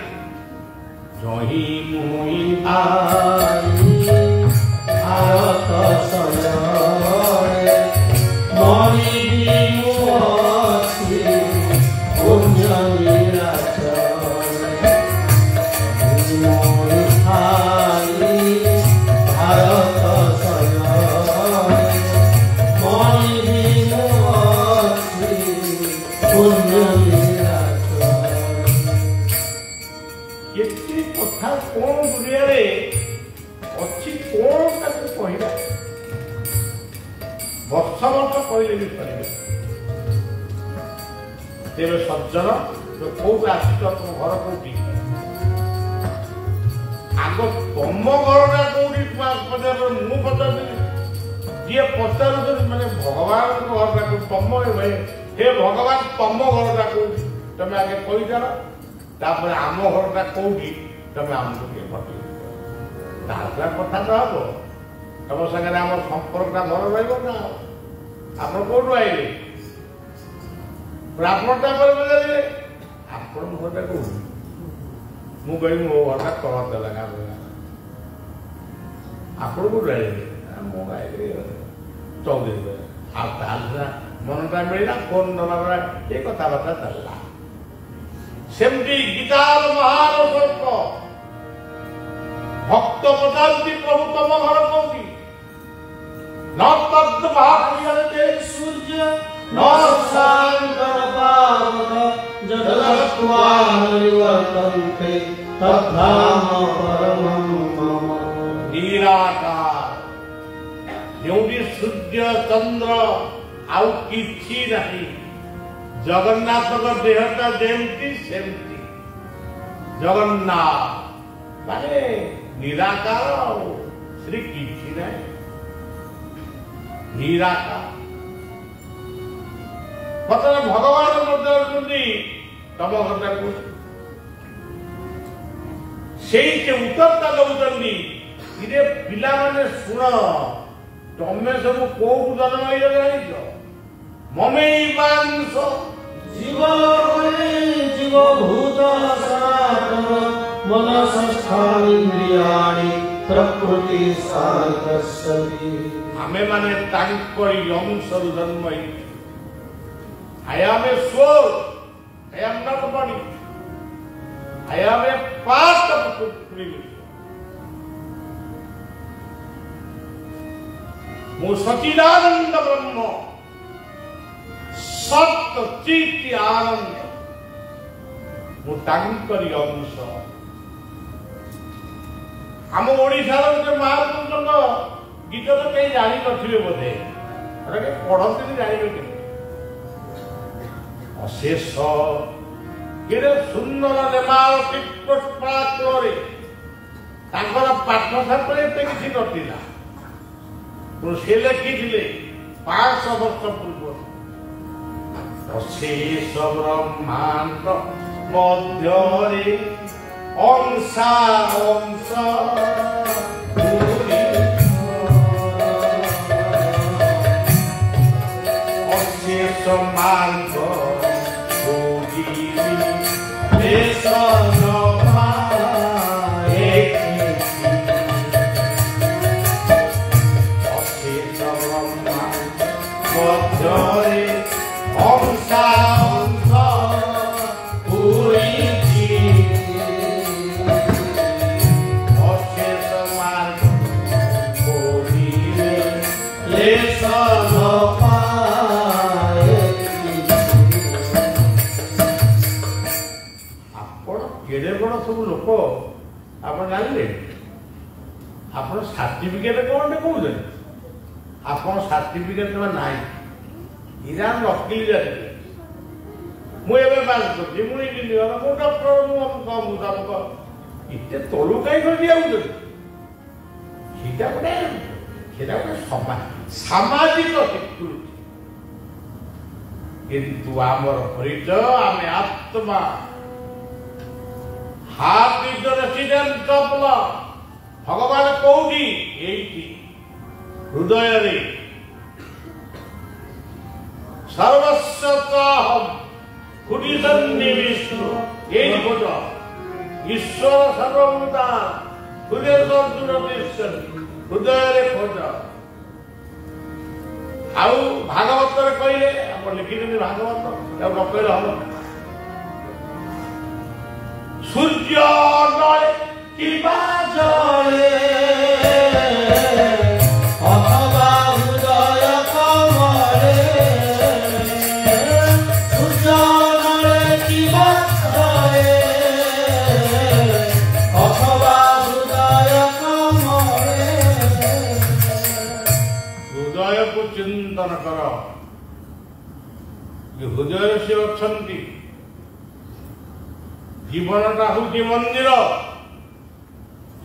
জহি মুহি ভারত সজনে মরি କେତେ କଥା କଣ ଦୁନିଆରେ ଅଛି, କଣ ତାକୁ କହିବା? ବର୍ଷ ବର୍ଷ କହିଲେ ବି ପାରିବେ। ତେବେ ସଜ୍ଜନ କୋଉଠୁ ଆସିଛ, ତମ ଘର କୋଉଠି? ଆଗ ତମ ଘରଟା କୋଉଠି ପଚାର। ମୁଁ ପଚାରୁଥିଲି, ଯିଏ ପଚାରୁଛନ୍ତି ମାନେ ଭଗବାନଙ୍କ ଘରଟା କୋଉଠି, ତମ ହେ ଭଗବାନ ତମ ଘରଟା କୋଉଠି ତମେ ଆଗେ କହିଚାଲ, ତାପରେ ଆମ ଘରଟା କୋଉଠି ତମେ ଆମକୁ ଟିକେ ପଠେଇ ତାପରେ କଥାଟା ହବ। ତମ ସାଙ୍ଗରେ ଆମର ସମ୍ପର୍କଟା ଭଲ ରହିବ ନା। ଆପଣ କୋଉଠୁ ଆଇଲେ? ଆପଣଟା ପଚାରିଲେ ଆପଣଙ୍କ ଘରଟା କୋଉଠି? ମୁଁ କହିବି ମୋ ଘରଟା ତଳ ତେଲଙ୍ଗା। ଆପଣ କୋଉଠୁ ଆଇଲେ? ମୁଁ ଆଇଲି ଚୌଧୁରୀ। ଆଉ ତାହେଲେ ମନଟା ମିଳିଲା, ଫୋନ୍ ନେଲା ବେଳେ ଏ କଥାବାର୍ତ୍ତା ଚାଲିଲା। ସେମିତି ଗୀତାର ମହାନ ଶ୍ଲୋକ ଭକ୍ତ ପଚାରନ୍ତି ପ୍ରଭୁ ତମ ଘର କୋଉଠି? न तद्भाग्यते सूर्य न शांकर पावक जगत्वा निवर्तन्ते तद्धाम परमं मम। निराकार जोटी सूर्य चंद्र आउ किछि नहीं जगन्नाथ देहटा जेमती सेमती जगन्नाथ माने निराकार श्री किछि नहीं निराकार मतलब भगवान मध्य तम घटा को से उत्तरता दौरान इरे पिला माने सुन तमे सब को जन्म जानिछ ममैवांश जीव जीव भूत सनातन मनसस्थानीन्द्रियाणि प्रकृति साधकस्सति। आमे माने तांकरी अंश जन्म I am a soul. I am not a body. I am a part of the creation. मो सच्चिदानंद ब्रह्म सत्य चित्त आनंद मो तांकरी अंश आम ओडिशार गोटे महापुरुषଙ୍କ गीत तो कहीं जानी नथिबे बोधे अरे पढ़ते जानिबे कि अशेष केरे सुंदर नेमार चित्तस्पात्रे तांकर पाठशास्त्र एते किछि नथिला तो से लिखिथिले 500 वर्ष पूर्व अशेष ब्रह्मांड मध्यरे अंशा अंश अशेष मार्ग सब लोक आप जानले आप सर्टिफिकेट कौन कहते आप सर्टिफिकेट ना इरा नकली जाती मुझे पास करती मुझे इंजीनियर मु डॉक्टर मुझे इतने तलू कहीं कर दिया गोटे सामाजिक सिक्योरिटी किंतु आमर परिचय आम आत्मा heart is the resident of love भगवान कौटी एठी हृदय रे सर्वस्वतः खुदी सन्निविष्णु एठी खोज ईश्वर सर्वभूता हृदय सर्वदृश्य हृदय रे खोज आउ भागवत रे कहले आप लिखिदिन भागवत या कहले हम सूर्य नले किबा जले अथवा हृदय कमले सूर्य नले किबा जले अथवा हृदय कमले हृदय को चिंतन कर हृदय से अछंती जीवनटा हूँ मंदिर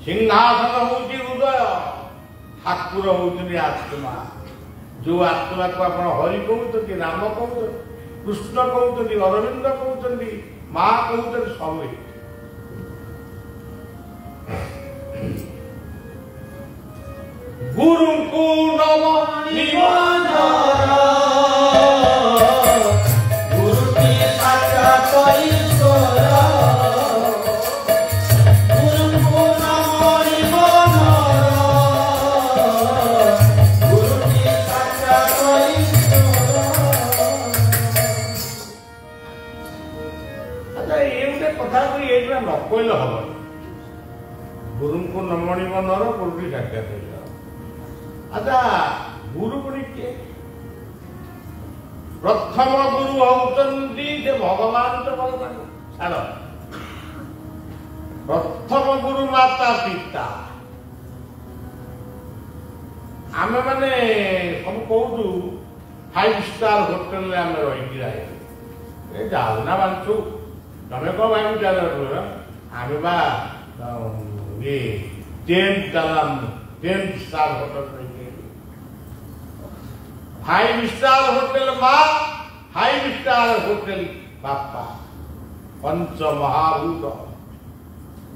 सिंहासन हूँ हृदय ठाकुर हूँ आत्मा जो आत्मा को आप हरि कहते राम कहते कृष्ण कहते अरविंद कहते माँ कहते सब गुरु को नम गुरु की साक्षात ईश्वर कहले हम गुरु को नमणीब नर गुरु की साक्षात अच्छा गुरु पुणी किए प्रथम गुरु होउचंदी जे भगवान तो भगवान छाड़ प्रथम गुरु माता पिता आमे माने सब कहू 5 स्टार होटल में आमे रही जाऊ ना बांचु तमें कौन भाई चल आमे बा ये 10 स्टार होटल 5 स्टार होटल माँ 5 स्टार होटल बापा पंच महाभूत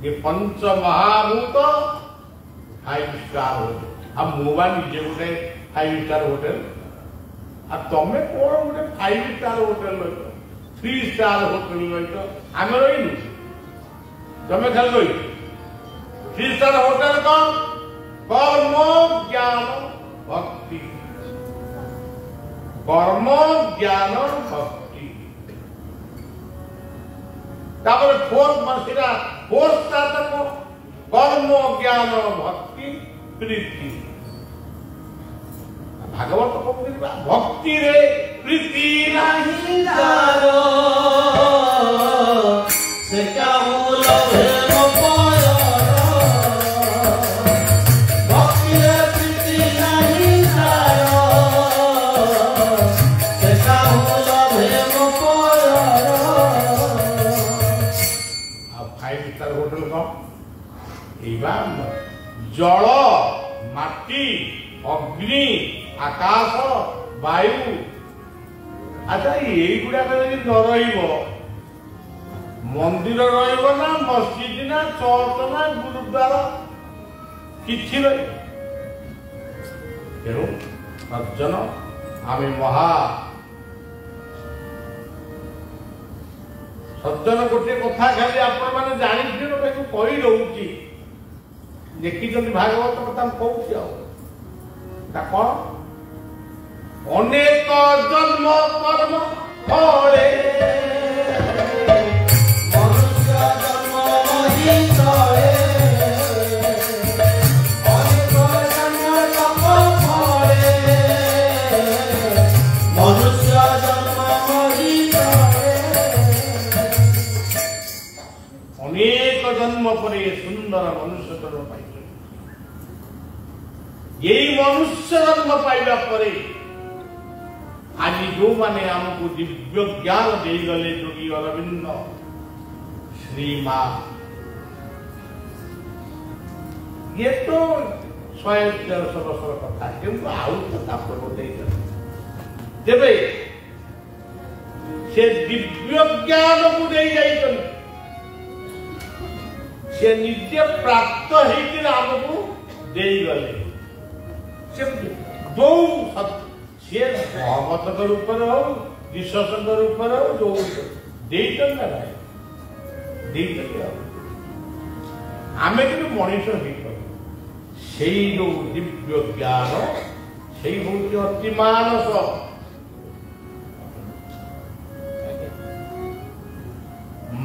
ये पंच महाभूत 5 स्टार होटल अब मुआ निजे गोटे 5 स्टार होटल आ तमें कौन गोटे 5 स्टार होटल रही 3 स्टार होटल रही आम रही तमें खाली रही 3 स्टार होटल कौन कर्म ज्ञान भक्ति कर्म ज्ञान भक्ति तापर 4 स्टार तक कर्म ज्ञान भक्ति प्रीति भागवत कौन भक्ति रे प्रीति नहीं तारो से क्या मूल भेम पाया भक्ति रे प्रीति नहीं तारो से क्या मूल भेम पाया अब 5 स्टार होटल कौन जल माटी अग्नि आकाश वायु अच्छा यही गुड़ाक न मंदिर ना मस्जिद ना चर्च ना गुरुद्वार किछि तेणु सज्जन आम महा सज्जन गोटे कथा खाली आपण मैंने जानी कही रोची देखी भागवत कथा कौन कौन अनेक जन्म कर्म फले मनुष्य जन्म ही तले अनेक जन्म तप फले मनुष्य जन्म ही तले अनेक जन्म पर सुंदर मनुष्य जन्म पाई यही मनुष्य जन्म पाइबा परे आज जो माने हमको दिव्य ज्ञान दे गले जोगी अरविंद श्रीमा ये तो 100-150 वर्षर कथा किंतु आउ कथा तेबे से दिव्य ज्ञान को दे जाइछन से नित्य प्राप्त होइतिर हमको दे गले दो सी भगवत रूप हो विश्वास रूप हो जो आम कि मनीष से जो दिव्य ज्ञान से हूँ अति मानस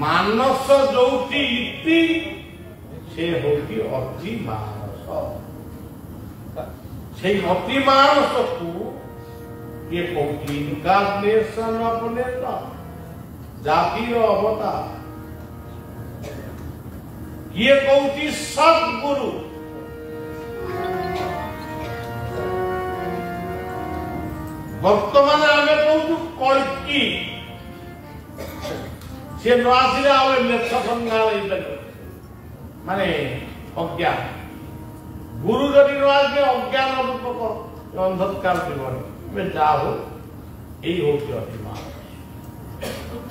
मानस जो इति से हूँ अति मानस से अति मानस को ये कहती इनकार्नेशन अपने जाति अवतार ये कहती सद्गुरु वर्तमान आम कहूँ कल्की सी न आसिले मेथ संज्ञा माने अज्ञान गुरु जदि न आसे अज्ञान रूपक अंधकार जीवन जाओ यही हूँ अतिमान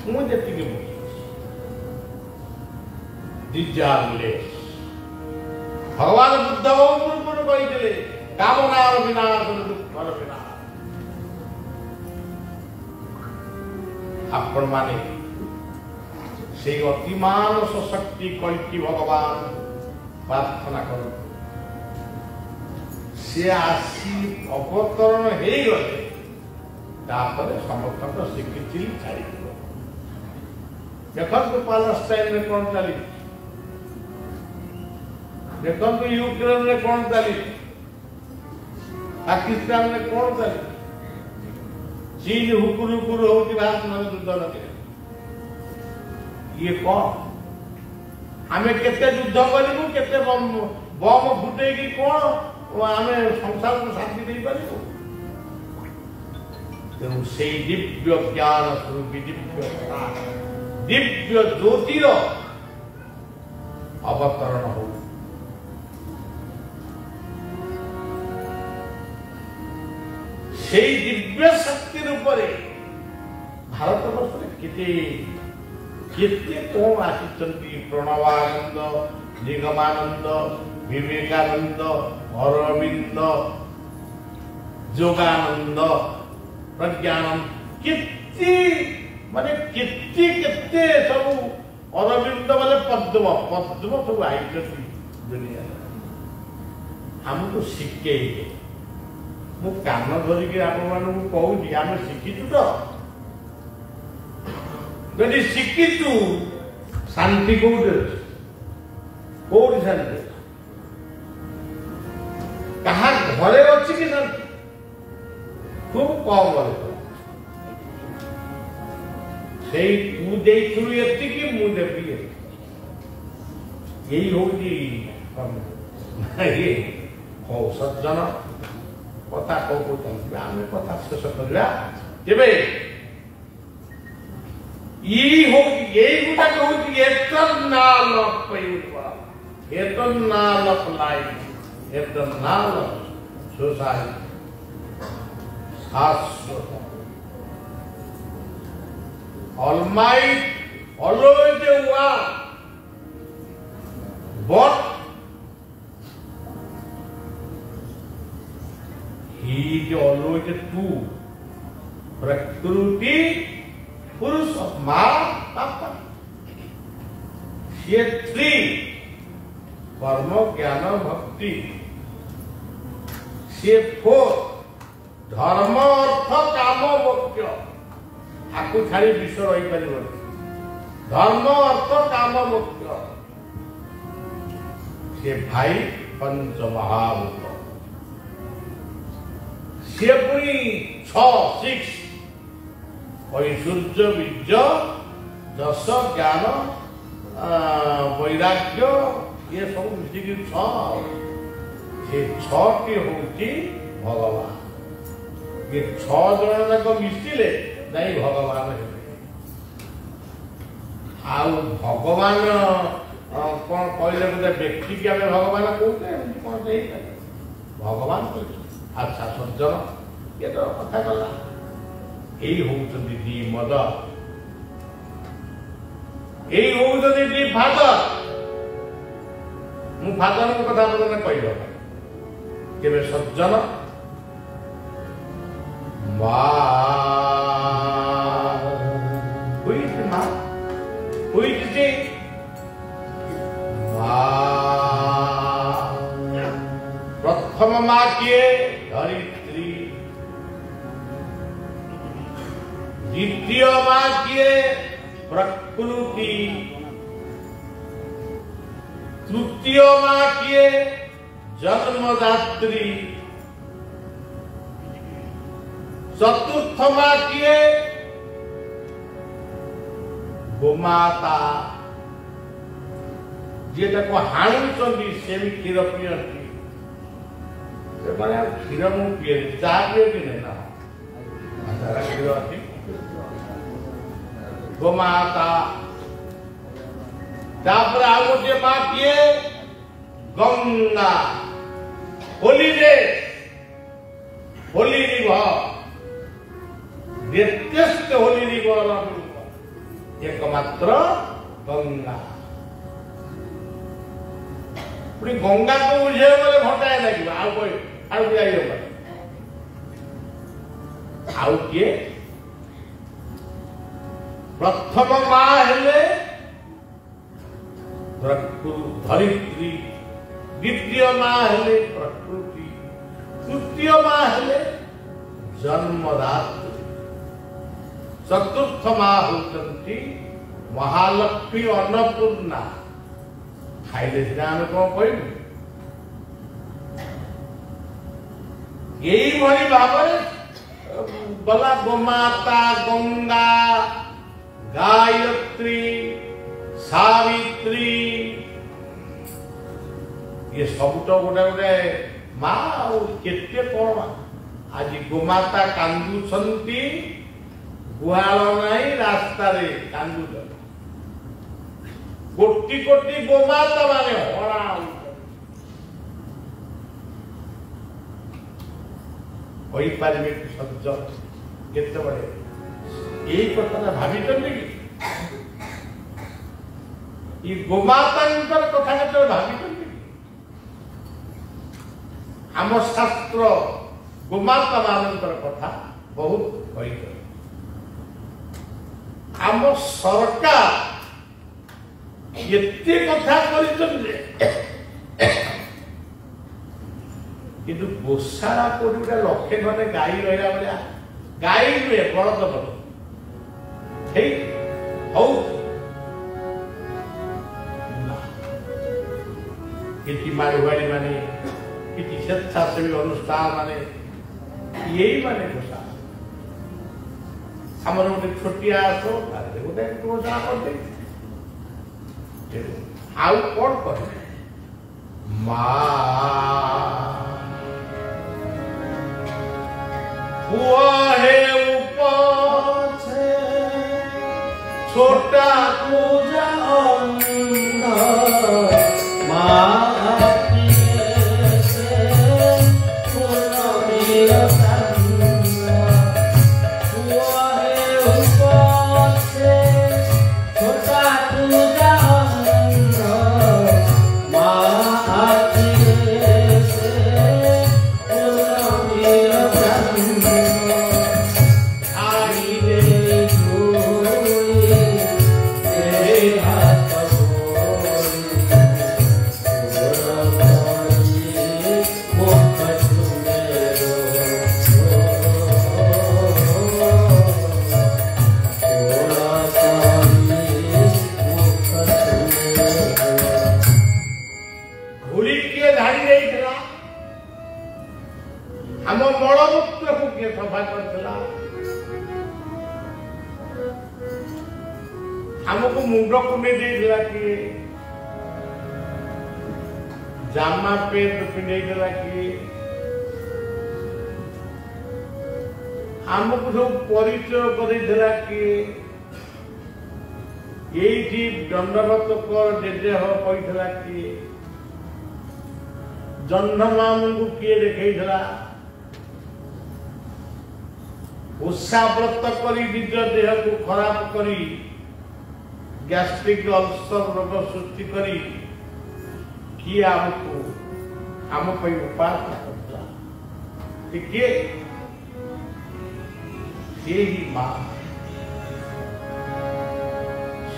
मुझे भगवान बुद्ध पूर्व कही कामनार विनाश दुखर विनाश आपण माने से अतिमानस शक्ति कल्कि भगवान प्रार्थना कर से आसी अवतरण हो गले समस्त स्वीकृति छाड़ी देखो पालेस्टाइन में कौन चली देखो यूक्रेन में कौन चली पाकिस्तान में कौन करे चीन हुकुर हुकुर होती भारत में युद्ध लगे ये कौन हमें केते युद्ध करू केते बम फुटे कि कौन आमे संसार को शांति दे पारिबो तेणु से दिव्य ज्ञान स्वरूप दिव्य ज्योतिर अवतरण हो से दिव्य शक्ति रूपरे भारत वर्ष केते कौन आसी प्रणवानंद निगमानंद विवेकानंद अरविंद योगानंद प्रज्ञानंद केते माने केते केते सब अरविंद बोले पद्म पद्म सब आई दुनिया हमको शिखे मु कान धरिकी आपण मानू कहूँ आम शिखीचु तो यदि शिखीचु शांति कौट शांति कहा घरे अच्छी कि शांति खूब कम घरे से तू देखलु एतिकी मु देबी यही होगी ये हो सज्जन कथा कहते आम कथा शेष करवा तेरे eternal of favor, eternal of life, eternal of society. Shaswata. Almighty, always the one, but He is always the two. Prakruti, Purusha, Ma, Papa. ये थ्री कर्म ज्ञान भक्ति से फोर धर्म अर्थ काम मोक्ष आपको छाड़ी विश्व रही पार धर्म अर्थ काम मोक्ष से भाई पंच महाभूत से पुणी 6 ऐश्वर्य बीज दश ज्ञान वैराग्य ये सब मिसिकी 6 हूँ भगवान ये 6 जन जाक मिसिले नहीं भगवान भगवान कौन कहले गोटे व्यक्ति की आम भगवान कहते कौन भगवान अच्छा सज्जन ये तो कथा गला यही हूँ मद यही हूँ फादर मु फादर को कथा बदल कह केवे सज्जन प्रथम माँ किए धरित्री द्वितीय माँ किए प्रकृति तृतीय माँ किए जन्मदात्री चतुर्थ माँ किए गोमाता जेटाको हाणुचंदी से भी क्षीर पियंती क्षीर मु पिए चा पिए कि नहीं ना क्षीर अच्छी गोमाता तापर आ गोटे माँ किए गंगा होली रिवर व्यत्यस्त होली रिवर एकमात्र गंगा पुणी गंगा को बुझे बोले घंटाए लगे आउ किए प्रथम माँ हेले धरित्री द्वितीय माँ हेले प्रकृति तृतीय माँ हेले जन्मदात्री चतुर्थ माँ होती महालक्ष्मी अन्नपूर्णा खाइले सीना आम कौन कहू এইଭଳି ଭାବରେ ଗଲା ଗୋମାତା, ଗଙ୍ଗା, ଗାୟତ୍ରୀ, ସାବିତ୍ରୀ, ये सब तो गोटे गोटे माँ केते कौन आज गोमाता कांदुछंती गुहाल नहीं रास्ता रे कांदु कोटी कोटी गोमाता माने हरा कोई पारिबे सज्ज केते बड़े यही कथा भाभी कि ये गोमाता कथा केते भाभी आम शास्त्र गोमाता मानकर कथा बहुत कही आम सरकार एते कथा किंतु गोशाला को लक्षे खंडे गाई रहा भाया गाई नुहे बड़द बड़ ठीक कि मारवाड़ी माने किसी स्वेच्छासेवी अनुष्ठान माने यही माने गोशा आमर गोटे छोटिया आस गोटे गोशा करते आउ कौन करे पुआ है ऊपर छोटा पूजा हमको मुंड कुंडे देला कि जामा पेट पिंडे देला कि हमको सब परिचय करे देला कि एठी दंडवत कर जेजे हो कहितला कि जन्म मामू किए देखैतला उषा व्रत करी निज देह को खराब करी गैस्ट्रिक अल्सर रोग सृष्टि करी किए आमको आम उपासना करता किए ही माँ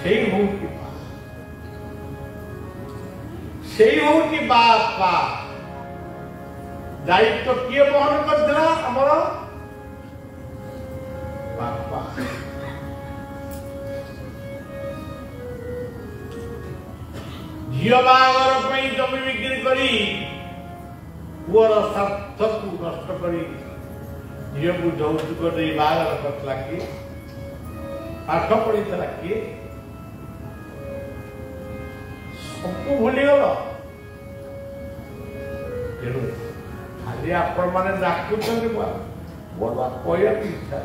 से हूँ बापा दायित्व किए बहन करथिला हमर बापा झियो बागर पई जमी बिक्री करी पुअर स्वार्थ को नष्ट करी झियो को यौतुक दे बागर करथला कि पाठ पढ़ीला कि सब भूली गल तेणु खाली आपण मैंने डाकुंट मोर बात कहया इच्छा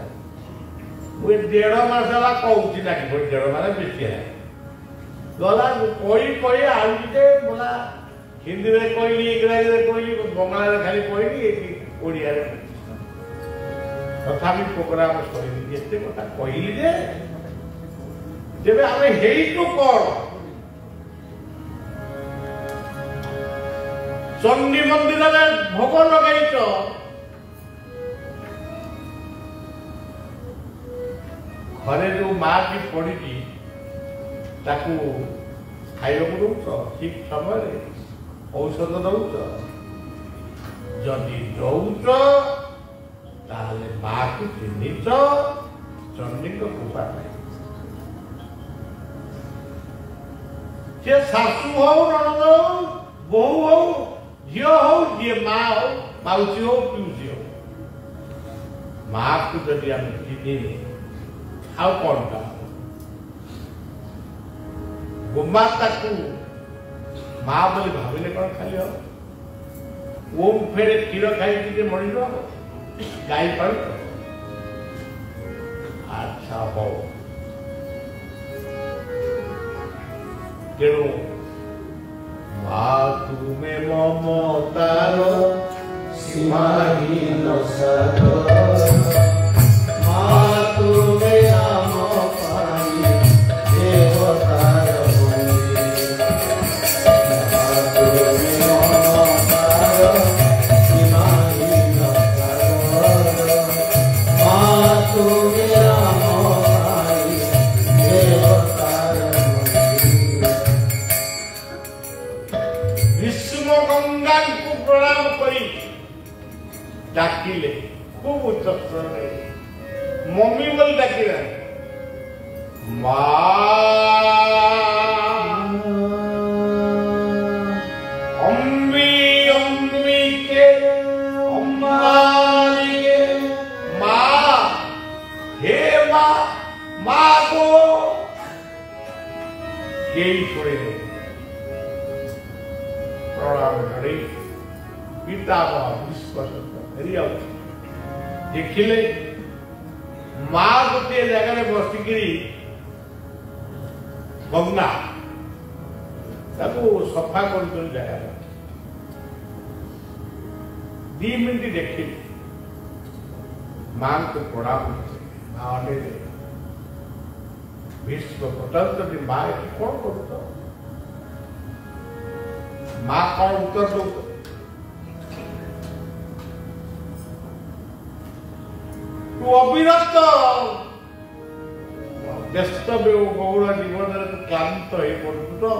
मुझे 1.5 मास है कहूँ डाक 1.5 मास बेसी है गला कही आगे बोला हिंदी में कहली इंग्राजी में कहली बंगाल खाली कहली ओडिया तथापि प्रोग्राम कहली एत कथा कहली जे जब आम हेतु कौन चंडी मंदिर में भोग लगे घरे जो माँ की पड़ी ताकू खाइबा दौच ठीक समय औषध दौच जदि दौच ताले माँ को चिन्हिच चंडी कृपा नहीं से शाशु हो ननद हो बहु हो झील हो जी माँ हो मौसी हो पिउसी हो माँ को जब आम चिन्हने आउ कौन का गोमाता को माँ बोली भाविले कौन खाली हो ओम फेरे क्षीर खाई मरीज गाई पाल अच्छा हो तेणु माँ तुम्हें ममतार सीमाहीन सागर माँ तुम्हें नाम पाई देवतार मंदिर माँ तुम्हें ममतार सीमाहीन सागर माँ तुम्हें नाम पाई देवतार मंदिर विष्णु गंगा को प्रणाम करी डाकिले खूब उच्च स्वर में मम्मी बोल डाकिला अम्बी अम्बी के अम्बारी के माँ हे माँ माँ को यही छोड़े प्रणाम करे पिता विश्वास देखिले माँ गोटे जगह बसिकी गंगा सफा कर जगह 2 मिनट देखिले माँ को प्रणाम माँ विश्व पचार माँ कौन कर माँ कौन उत्तर दो अविरत व्यस्त बहुल जीवन क्लांत हो पड़ू तो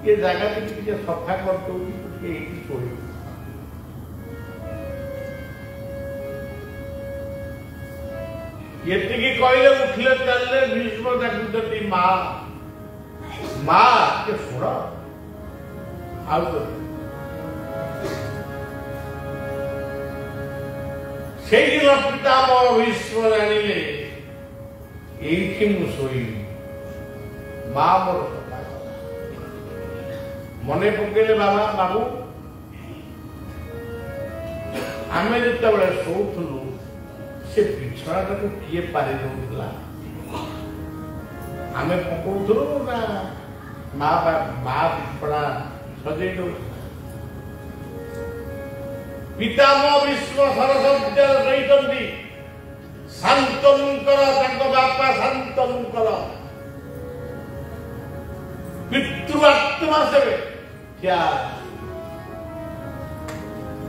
ये जगह टे सफा कर छोड़ ये कहले उठले चलले भीष्म डाकुंट माँ माँ के शुण आउ से दिन पितामह भीष्म जानिले ये शोई माँ मोर मन पकेले बाबा बाबू आम जो शोलु से बिछड़ा को किए पारि दूला आम पकड़ू ना माँ माँ बिछड़ा सजे दो पितामह भीष्म सरस्वती रही शांतनु कर बापा शांतनु कर पितृआत्मा से क्या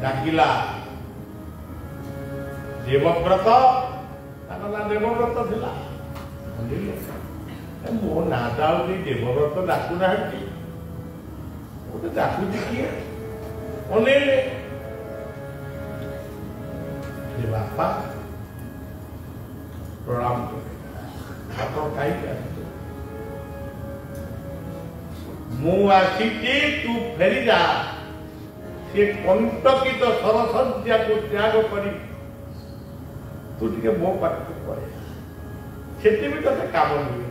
डाकिला देवव्रत ना देवव्रत थिला मो ना देवव्रत डाकू ना गोटे डाकुची किए अनेले बापा प्रणाम आप मुझे तू फेरी जा से कंटकित सरसज्जा को त्याग करी तू टे मो पाठ पड़े से भी ते काम मिल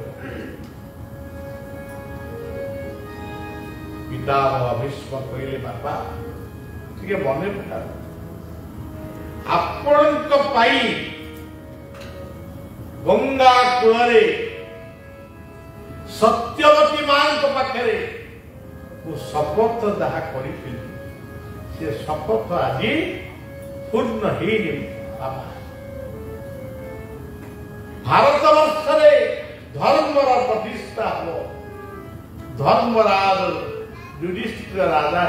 पिता भीष्म कहले बापा टे मन पका आपण गंगा कूल सत्यवती मां पाखे शपथ जहा कर शपथ आज पूर्ण बाबा भारत वर्ष धर्मर प्रतिष्ठा हम धर्मराज युधिष्ठिर राजा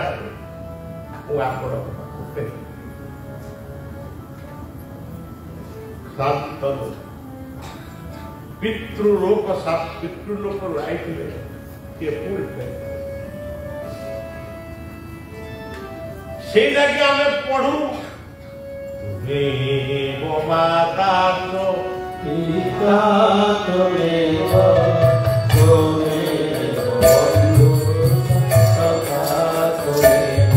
पितृलोक पितृलोक आई से पढ़ू माता पिता त्वमेव त्वमेव बन्धु सखा त्वमेव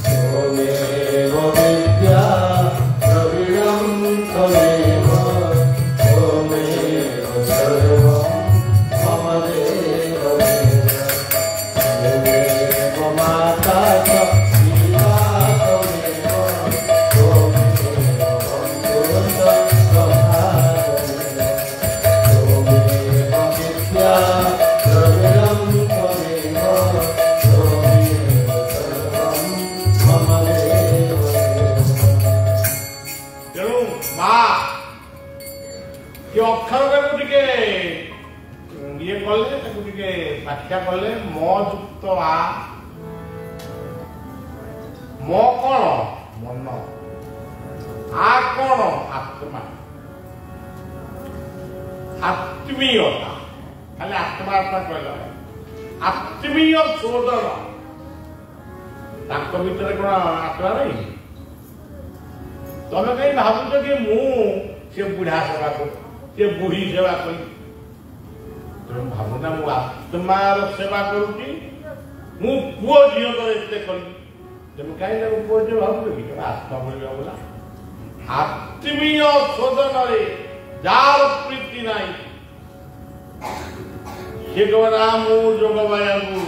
त्वमेव विद्या द्रविणं ମା ସେ ଅକ୍ଷରଟାକୁ ଟିକେ ଇଏ କଲେ ତାକୁ ଟିକେ ବ୍ୟାଖ୍ୟା କଲେ ମ ଯୁକ୍ତ ଆ ମ କଣ ମନ ଆ କଣ ଆତ୍ମା ଆତ୍ମୀୟତା ଖାଲି ଆତ୍ମା କହିଲା ଆତ୍ମୀୟ ସୋଦର ତାଙ୍କ ଭିତରେ କଣ ଆତ୍ମା ନାହିଁ ତମେ କାହିଁ ଭାବୁଛ କି ମୁଁ ସେ ବୁଢା ସେବା କରୁ ସେ ବୁଢୀ ସେବା କଲି ତମେ ଭାବୁନା ମୁଁ ଆତ୍ମାର ସେବା କରୁଛି ମୁଁ ପୁଅ ଝିଅଙ୍କର ଏତେ କଲି ତମେ କାହିଁ ତାକୁ ପୁଅ ଝିଅ ଭାବୁଛ କି ତମେ ଆତ୍ମା ବୋଲିବା ବୋଲା ଆତ୍ମୀୟ ଶୋଧନରେ ଯାହାର ପ୍ରୀତି ନାହିଁ ସେ କହିବ ମୁଁ ଯୋଗ ବାୟାକୁ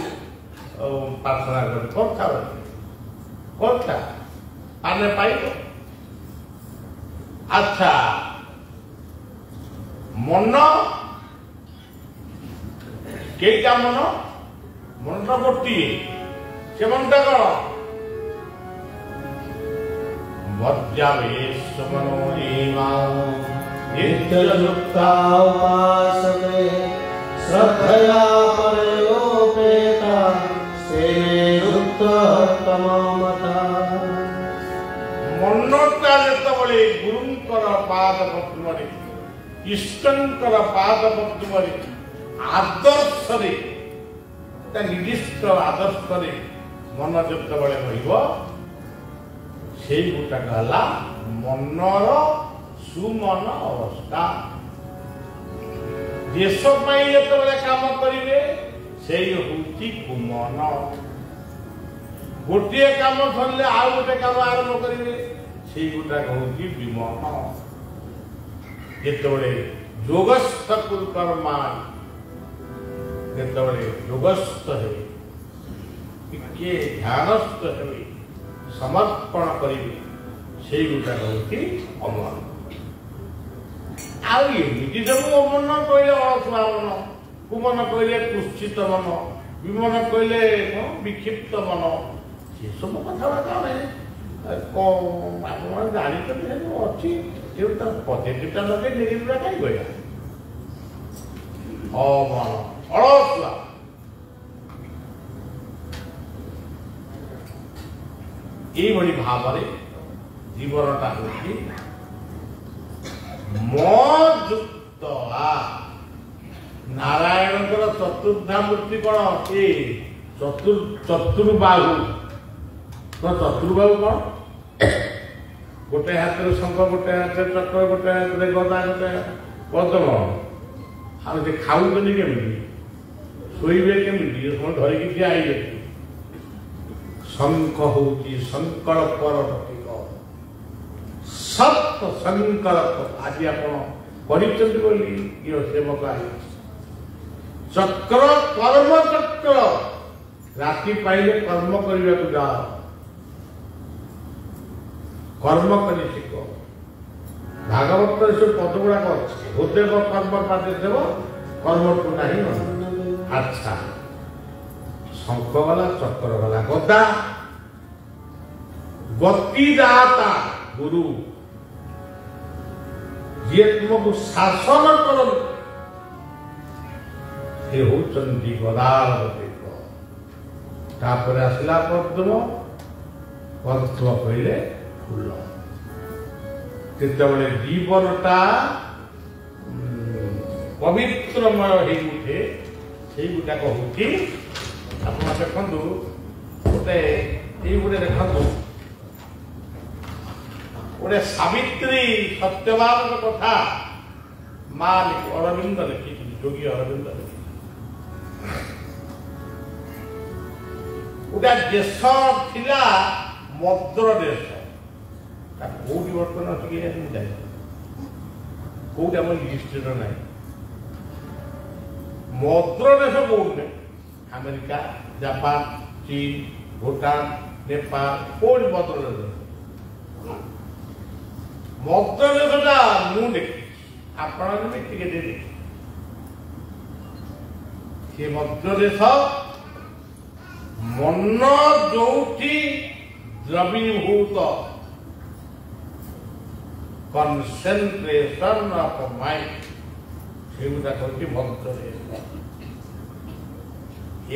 ପ୍ରାର୍ଥନା କରେ କଥା ପାନେ ପାଇବ ଆଚ୍ଛା ମନ କେଇଟା ମନଟା ଗୋଟିଏ ସେ ମନଟା କଣ ମଜ୍ଜାବେଶ ମନୋ नित्ययुक्ता उपासते श्रद्धया परयोपेता सेने युक्ततममता ମନଟା ଯେତେବେଳେ ଗୁରୁଙ୍କର ପାଦ ପଦ୍ମରେ ଇଷ୍ଟଙ୍କର ପାଦ ପଦ୍ମରେ ଆଦର୍ଶରେ ତା ନିର୍ଦ୍ଦିଷ୍ଟ ଆଦର୍ଶରେ ମନ ଯେତେବେଳେ ରହିବ ସେଇ ଗୋଟାକ ହେଲା ମନର ସୁମନ ଅବସ୍ଥା ଦେଶ ପାଇଁ ଯେତେବେଳେ କାମ କରିବେ ସେଇ ହଉଛି କୁମନ ଗୋଟିଏ କାମ ସରିଲେ ଆଉ ଗୋଟେ କାମ ଆରମ୍ଭ କରିବେ ସେଇ ଗୋଟାକ ହଉଛି ବିମନ ଯେତେବେଳେ ଯୋଗସ୍ଥ କର୍ମା ଯେତେବେଳେ ଯୋଗସ୍ଥ ହେବେ ଟିକେ ଧ୍ୟାନସ୍ଥ ହେବେ ସମର୍ପଣ କରିବେ ସେଇ ଗୋଟାକ ହଉଛି ଅମନ ଆଉ ଏମିତି ସବୁ ଅମନ କହିଲେ ଅଳସୁଆ ମନ କୁମନ କହିଲେ କୁଶ୍ଚିତ ମନ ବିମନ କହିଲେ ବିକ୍ଷିପ୍ତ ମନ ସେସବୁ କଥାବାର୍ତ୍ତା ଆପଣମାନେ ଜାଣିଛନ୍ତି ଅଛି ତା ପଜିଟିଭଟା ଲଗେଇ ନେଗେଟିଭଟା କାହିଁ କହିବା ଅମନ ଅଳସୁଆ এইভাবে ভাবে জীবনটা হচ্ছে মযুক্ত নারায়ণଙ୍କର ଚତୁର୍ଦ୍ଧା ମୂର୍ତ୍ତି କଣ ଏ ଚତୁର୍ବାହୁ ଚତୁର୍ବାହୁ କଣ ଗୋଟେ ହାତରେ ଶଙ୍ଖ ଗୋଟେ ହାତରେ ଚକ୍ର ଗୋଟେ ହାତରେ ଗଦା ଗୋଟେ ପଦ୍ମ ଆଉ ସେ ଖାଉଛନ୍ତି କେମିତି ଶୋଇବେ କେମିତି ଧରିକି ଠିଆ ହେଇଯାଉଛି ଶଙ୍ଖ ହଉଛି ସଂକଳ୍ପର ପ୍ରତୀକ ସତ ସଂକଳ୍ପ ଆଜି ଆପଣ କରିଛନ୍ତି ବୋଲି ଇଏ ସେବକ ଆସିଛି ଚକ୍ର କର୍ମ ଚକ୍ର ରାତି ପାଇଲେ କର୍ମ କରିବାକୁ ଯାଅ କର୍ମ କରି ଶିଖ ଭାଗବତରେ ସବୁ ପଦ ଗୁଡାକ ଅଛି ହୃଦୟ କର୍ମ ପାଦେ ଦେବ କର୍ମଠୁ ନାହିଁ ଆଚ୍ଛା ଶଙ୍ଖ ଗଲା ଚକ୍ର ଗଲା ଗଦା ଗତିଦାତା ଗୁରୁ ଯିଏ ତୁମକୁ ଶାସନ କରନ୍ତି ସେ ହଉଛନ୍ତି ଗଦାର ପ୍ରତୀକ ତାପରେ ଆସିଲା ପଦ୍ମ ପଦ୍ମ କହିଲେ ଫୁଲ ଯେତେବେଳେ ଜୀବନଟା ପବିତ୍ରମୟ ହେଇ ଉଠେ ସେଇଗୁଟାକ ହଉଛି ଆପଣ ଦେଖନ୍ତୁ ଗୋଟେ ଏଇ ଗୋଟେ ଦେଖନ୍ତୁ ଗୋଟେ ସାବିତ୍ରୀ ସତ୍ୟବାନଙ୍କ କଥା ମା ଅରବିନ୍ଦ ଲେଖିଛନ୍ତି ଯୋଗୀ ଅରବିନ୍ଦ ଲେଖିଛନ୍ତି ଗୋଟେ ଦେଶ ଥିଲା ମଦ୍ର ଦେଶ କୋଉଠି ବର୍ତ୍ତମାନ ଅଛି ମୁଁ ଜାଣିନି କୋଉଠି ଆମ ଲିଷ୍ଟରେ ନାହିଁ ମଦ୍ର ଦେଶ କୋଉଠି ଆମେରିକା ଜାପାନ ଚୀନ ଭୁଟାନ ନେପାଳ କୋଉଠି ମଦ୍ର ଦେଶ ମଦ୍ର ଦେଶଟା ମୁଁ ଦେଖିଛି ଆପଣ ବି ଟିକେ ଦେଖି ସେ ମଦ୍ର ଦେଶ ମନ ଯୋଉଠି ଦ୍ରବୀଭୂତ concentration of mind ସେଗୁଡ଼ା ହେଉଛି ମନ୍ତ୍ରରେ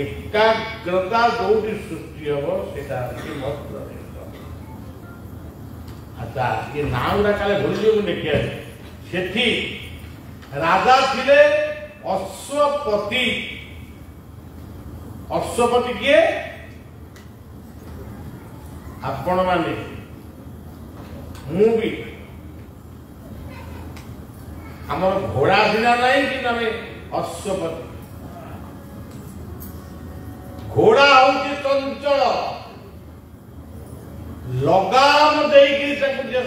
ଏକାଗ୍ରତା ଯୋଉଠି ସୃଷ୍ଟି ହବ ସେଟା ହେଉଛି ମନ୍ତ୍ରରେ। ଆଚ୍ଛା ଏ ନାଁ ଗୁଡ଼ା କାଳେ ଭୁଲିଯିବୁ ଦେଖିବା। ସେଠି ରାଜା ଥିଲେ ଅଶ୍ୱପତି। ଅଶ୍ୱପତି କିଏ? ଆପଣ ମାନେ ମୁଁ ବି ଆମର ଘୋଡ଼ା ସିନା ନାହିଁ କି ଆମେ ଅଶ୍ୱପତି। ଘୋଡ଼ା ହଉଛି ଚଞ୍ଚଳ, ଲଗାମ ଦେଇକି ତାକୁ ଯେ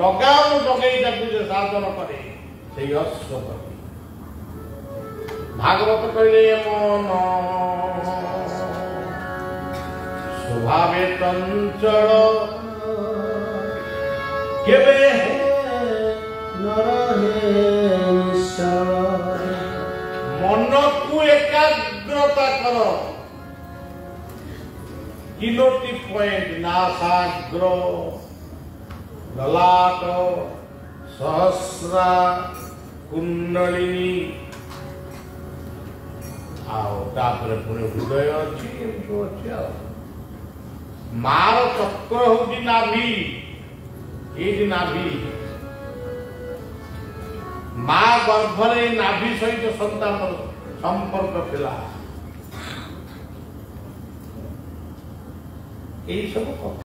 ଲଗାମ ଲଗେଇ ତାକୁ ଯେ ସାଧନ କରେ ସେଇ ଅଶ୍ୱପତି। ଭାଗବତ କହିଲେ ମନ ସ୍ୱଭାବେ ଚଞ୍ଚଳ କେବେ ମନକୁ ଏକାଗ୍ରତା କର। ତିନୋଟି ପଏଣ୍ଟ ନାସାଗ୍ର ଲଲାଟ ସହସ୍ରା କୁଣ୍ଡଳିନୀ ଆଉ ତାପରେ ପୁଣି ହୃଦୟ ଅଛି ଏମିତି ଅଛି। ଆଉ ମାର ଚକ୍ର ହଉଛି ନାଭି। ଏଇଠି ନାଭି ମା ଗର୍ଭରେ ନାଭି ସହିତ ସନ୍ତାନର ସମ୍ପର୍କ ଥିଲା। ଏଇ ସବୁ କଥା।